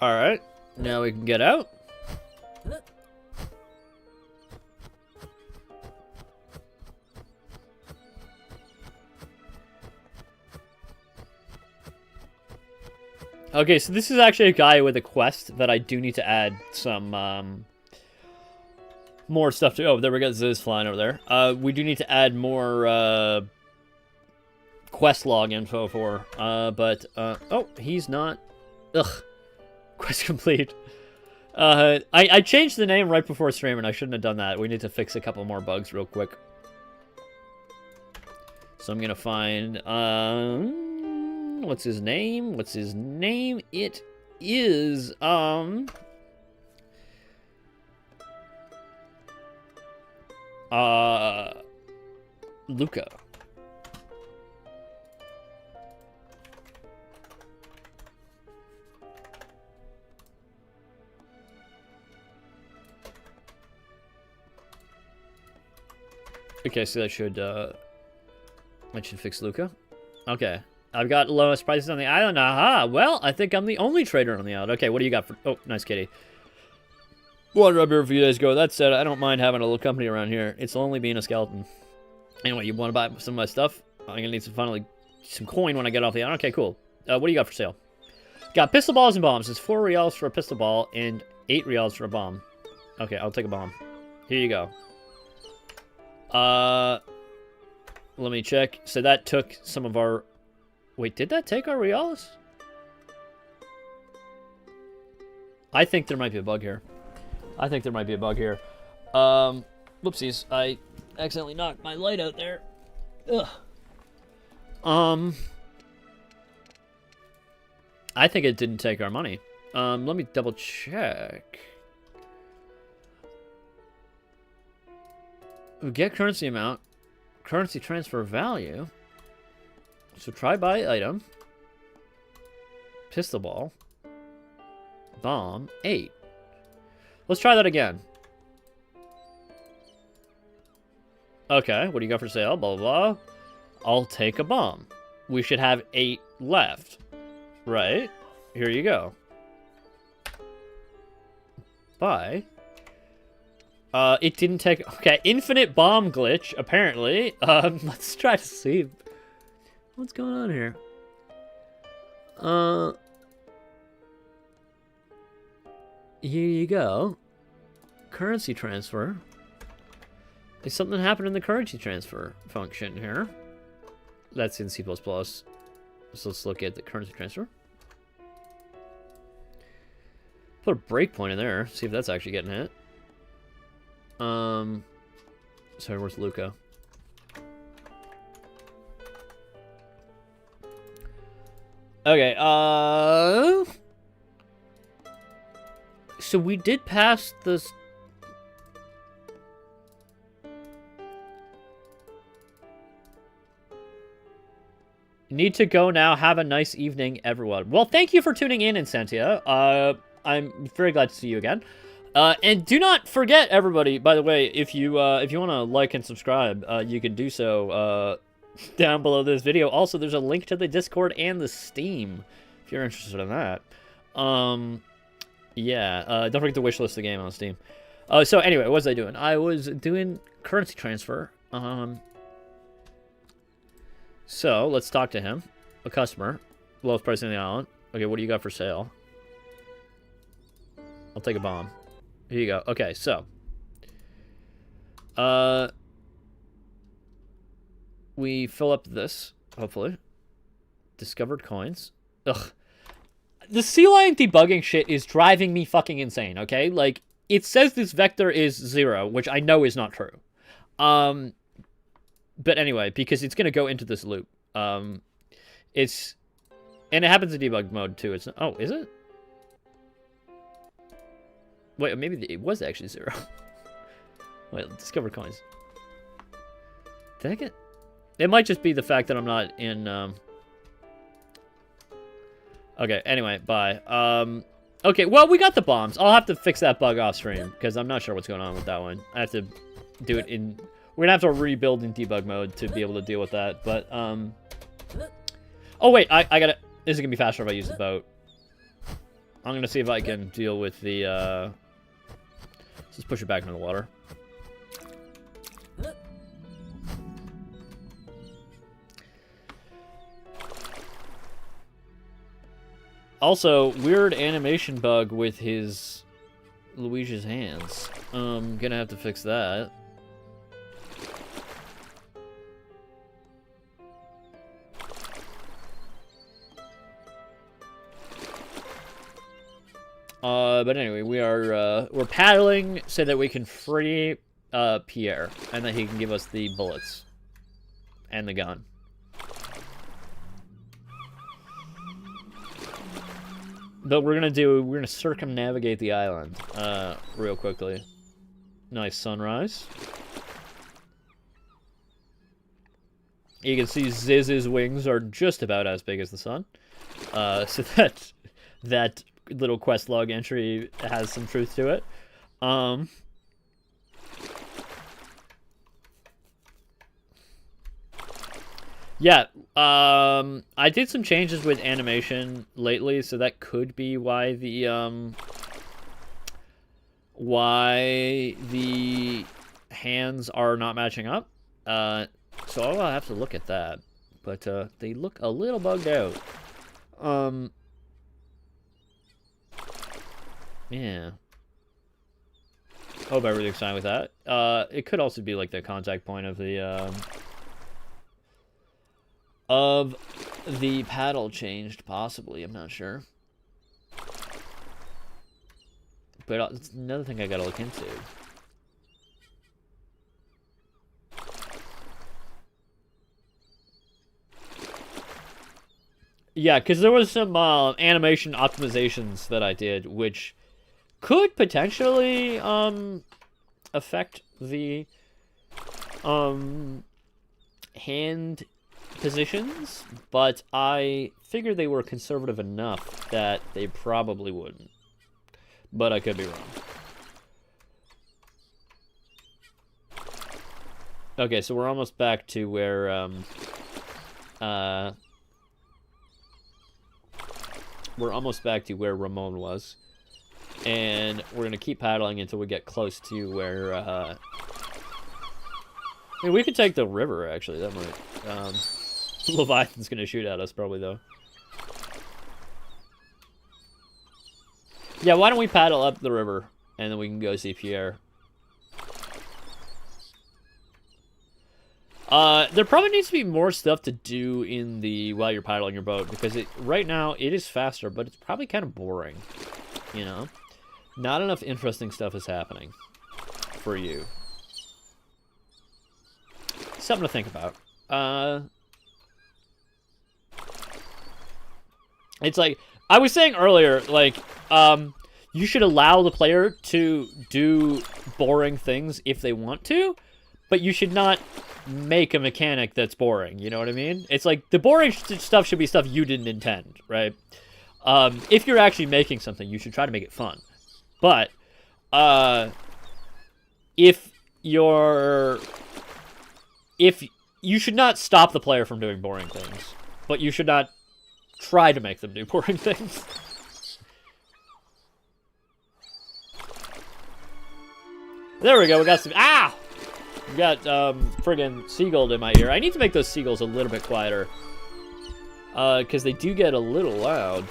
Alright, now we can get out. Okay, so this is actually a guy with a quest that I do need to add some, more stuff to. Oh, there we go, Ziz flying over there. We do need to add more, quest log info for, oh, he's not. Ugh. Quest complete. I changed the name right before stream, and I shouldn't have done that. We need to fix a couple more bugs real quick. So I'm gonna find, what's his name? What's his name? It is, Luca. Okay, so that should fix Luca. Okay. I've got lowest prices on the island. Aha! Well, I think I'm the only trader on the island. Okay, what do you got for... Oh, nice kitty. Wandered up here a few days ago. That said, I don't mind having a little company around here. It's lonely being a skeleton. Anyway, you want to buy some of my stuff? I'm gonna need some coin when I get off the island. Okay, cool. What do you got for sale? Got pistol balls and bombs. It's 4 reals for a pistol ball and 8 reals for a bomb. Okay, I'll take a bomb. Here you go. Let me check. So that took some of our... Wait, did that take our reals? I think there might be a bug here. Whoopsies. I accidentally knocked my light out there. Ugh. I think it didn't take our money. Let me double check. Get currency amount. Currency transfer value. So try buy item. Pistol ball. Bomb. 8. Let's try that again. Okay, what do you got for sale? Blah, blah, blah. I'll take a bomb. We should have 8 left. Right? Here you go. Buy. It didn't take... Okay, infinite bomb glitch, apparently. Let's try to see... What's going on here? Here you go. Currency transfer. Is something happened in the currency transfer function here? That's in C++. So let's look at the currency transfer. Put a breakpoint in there. See if that's actually getting hit. Sorry, where's Luca? Okay, so we did pass this... Need to go now. Have a nice evening, everyone. Well, thank you for tuning in, Insantia. I'm very glad to see you again. And do not forget, everybody, by the way, if you want to like and subscribe, you can do so down below this video. Also, there's a link to the Discord and the Steam, if you're interested in that. Yeah, don't forget to wishlist the game on Steam. So anyway, what was I doing? I was doing currency transfer. So, let's talk to him. A customer. Lowest price in the island. Okay, what do you got for sale? I'll take a bomb. Here you go. Okay, so. We fill up this, hopefully. Discovered coins. Ugh. The sea lion debugging shit is driving me fucking insane, okay? Like, it says this vector is 0, which I know is not true. But anyway, because it's going to go into this loop. It's... And it happens in debug mode, too. It's... Oh, is it? Wait, maybe it was actually 0. Wait, discover coins. Dang it. It might just be the fact that I'm not in... Okay, anyway, bye. Okay, well, we got the bombs. I'll have to fix that bug off stream, because I'm not sure what's going on with that one. I have to do it in... We're gonna have to rebuild in debug mode to be able to deal with that, but, Oh, wait, I gotta... This is gonna be faster if I use the boat. I'm gonna see if I can deal with the, Let's just push it back into the water. Also, weird animation bug with his... Luigi's hands. Gonna have to fix that. But anyway, we're paddling so that we can free Pierre, and that he can give us the bullets and the gun. But we're gonna circumnavigate the island real quickly. Nice sunrise. You can see Ziz's wings are just about as big as the sun. So that little quest log entry has some truth to it. Yeah, I did some changes with animation lately, so that could be why the hands are not matching up. So I'll have to look at that. But they look a little bugged out. Yeah. Hope everything's fine with that. It could also be like the contact point of the paddle changed, possibly. I'm not sure. But it's another thing I gotta look into. Yeah, because there was some animation optimizations that I did, which could potentially affect the hand positions, but I figured they were conservative enough that they probably wouldn't. But I could be wrong. Okay, so we're almost back to where we're almost back to where Ramon was. And we're going to keep paddling until we get close to where... I mean, we could take the river, actually. That might... Leviathan's going to shoot at us, probably, though. Yeah, why don't we paddle up the river, and then we can go see Pierre. There probably needs to be more stuff to do in the while you're paddling your boat, because right now it is faster, but it's probably kind of boring, you know? Not enough interesting stuff is happening for you. Something to think about. It's like, I was saying earlier, like, you should allow the player to do boring things if they want to, but you should not make a mechanic that's boring, you know what I mean? It's like, the boring stuff should be stuff you didn't intend, right? If you're actually making something, you should try to make it fun. But, if you should not stop the player from doing boring things, but you should not try to make them do boring things. There we go, we got some... Ah! We got, friggin' seagull in my ear. I need to make those seagulls a little bit quieter. Because they do get a little loud.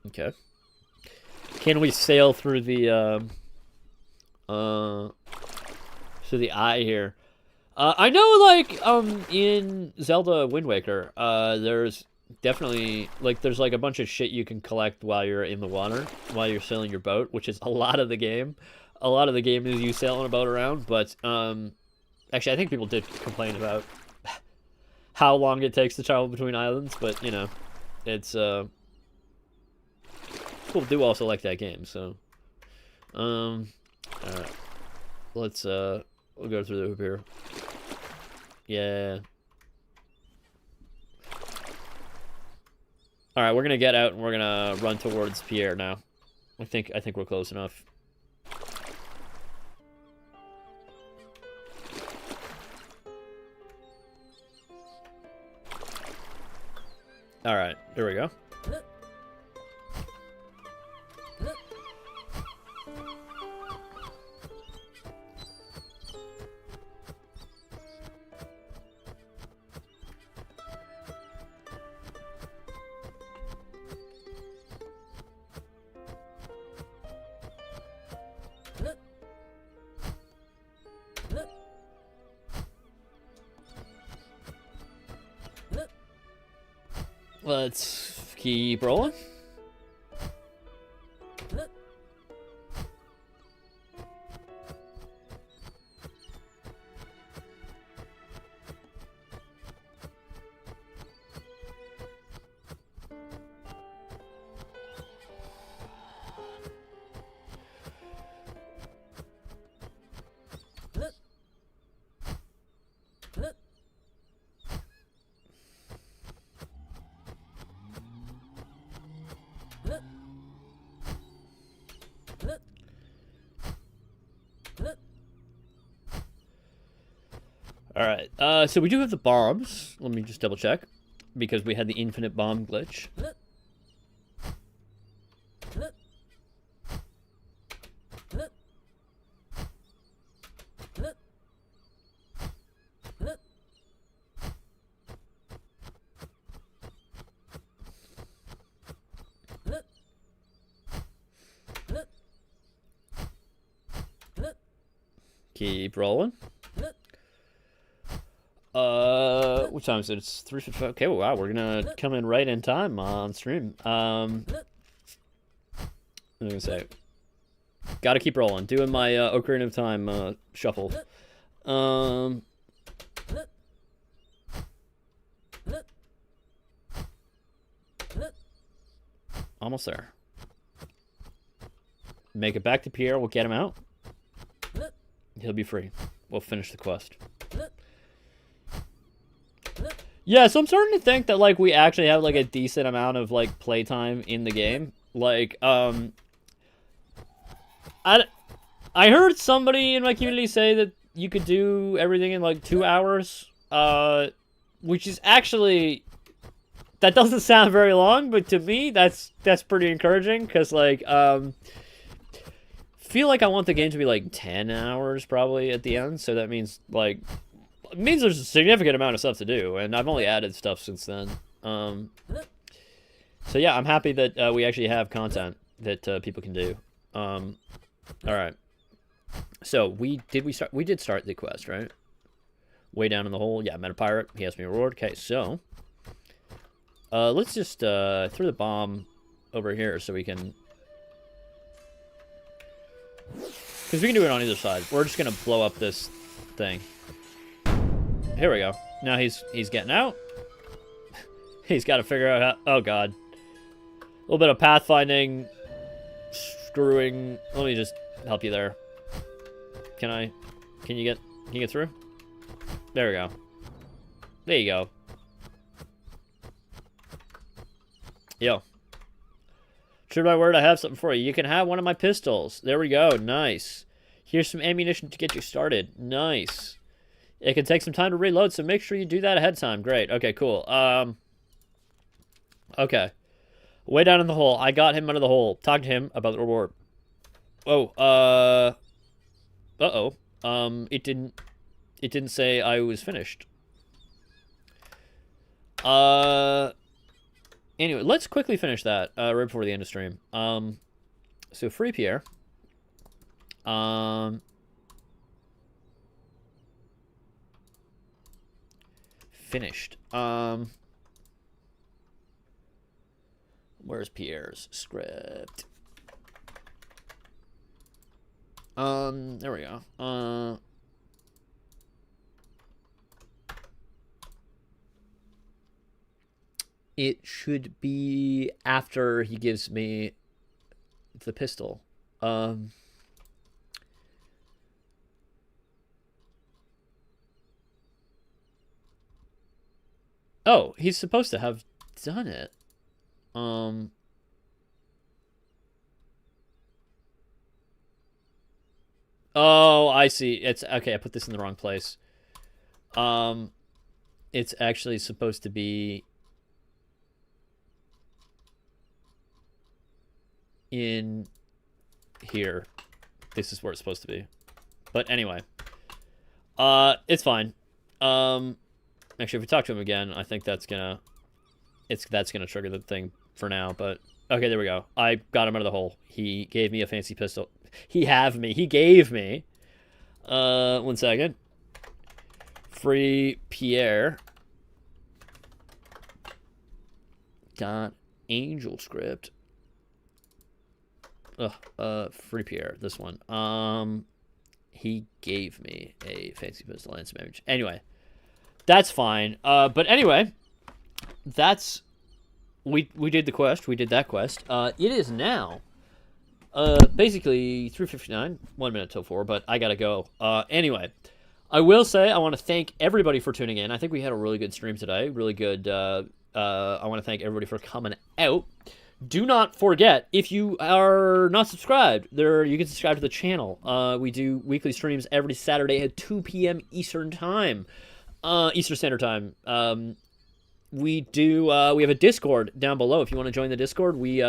Okay. Can we sail through the eye here? I know, like, in Zelda Wind Waker, there's definitely, like, there's, like, a bunch of shit you can collect while you're in the water, while you're sailing your boat, which is a lot of the game. A lot of the game is you sailing a boat around, but, actually, I think people did complain about how long it takes to travel between islands, but, you know, it's, people do also like that game, so. Alright. Let's, we'll go through the hoop here. Yeah. Alright, we're gonna get out and we're gonna run towards Pierre now. I think we're close enough. Alright, here we go. Let's keep rolling. Alright, so we do have the bombs. Let me just double check. Because we had the infinite bomb glitch. Keep rolling. What time is it? It's 3:55. Okay, well, wow, we're gonna come in right in time on stream. I'm gonna say, gotta keep rolling. Doing my Ocarina of Time shuffle. Almost there. Make it back to Pierre. We'll get him out. He'll be free. We'll finish the quest. Yeah, so I'm starting to think that like we actually have like a decent amount of like playtime in the game. Like, I heard somebody in my community say that you could do everything in like 2 hours. Which is actually, that doesn't sound very long, but to me that's pretty encouraging because like feel like I want the game to be like 10 hours probably at the end, so that means like it means there's a significant amount of stuff to do, and I've only added stuff since then. So yeah, I'm happy that we actually have content that people can do. All right. So we did start the quest, right? Way down in the hole. Yeah, met a pirate. He asked me a reward. Okay, so let's just throw the bomb over here so we can, because we can do it on either side. We're just gonna blow up this thing. Here we go. Now he's getting out. He's got to figure out how. Oh god. A little bit of pathfinding, screwing. Let me just help you there. Can you get through? There we go. There you go. Yo. True to my word, I have something for you. You can have one of my pistols. There we go. Nice. Here's some ammunition to get you started. Nice. It can take some time to reload, so make sure you do that ahead of time. Great. Okay, cool. Okay. Way down in the hole. I got him out of the hole. Talk to him about the reward. Oh, uh-oh. It didn't say I was finished. Anyway, let's quickly finish that, right before the end of stream. So free Pierre. Finished. Where's Pierre's script? There we go. It should be after he gives me the pistol. Oh, he's supposed to have done it. Oh, I see. It's okay. I put this in the wrong place. It's actually supposed to be in here. This is where it's supposed to be. But anyway, it's fine. Actually, if we talk to him again, I think that's gonna trigger the thing for now. But okay, there we go. I got him out of the hole. He gave me a fancy pistol. He gave me. 1 second. Free Pierre. Dot angel script. Free Pierre. This one. He gave me a fancy pistol and some damage. Anyway, that's fine. But anyway, that's we did the quest. We did that quest. It is now basically 3:59, 1 minute till 4, but I gotta go. Anyway, I will say I want to thank everybody for tuning in. I think we had a really good stream today. Really good. I want to thank everybody for coming out. Do not forget, if you are not subscribed, you can subscribe to the channel. We do weekly streams every Saturday at 2 p.m. Eastern Time. Eastern Standard Time. We have a Discord down below. If you want to join the Discord, we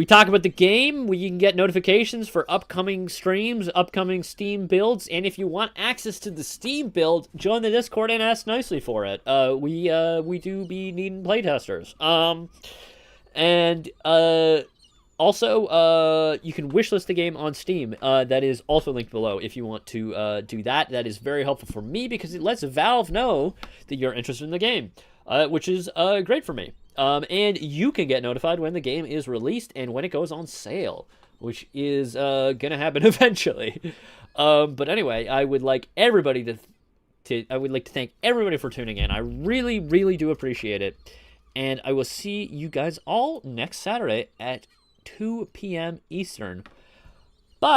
talk about the game. You can get notifications for upcoming streams, upcoming Steam builds, and if you want access to the Steam build, join the Discord and ask nicely for it. We do be needing playtesters. And also, you can wishlist the game on Steam. That is also linked below if you want to do that. That is very helpful for me because it lets Valve know that you're interested in the game, which is great for me. And you can get notified when the game is released and when it goes on sale, which is going to happen eventually. But anyway, I would like everybody to thank everybody for tuning in. I really, really do appreciate it. And I will see you guys all next Saturday at 2 p.m. Eastern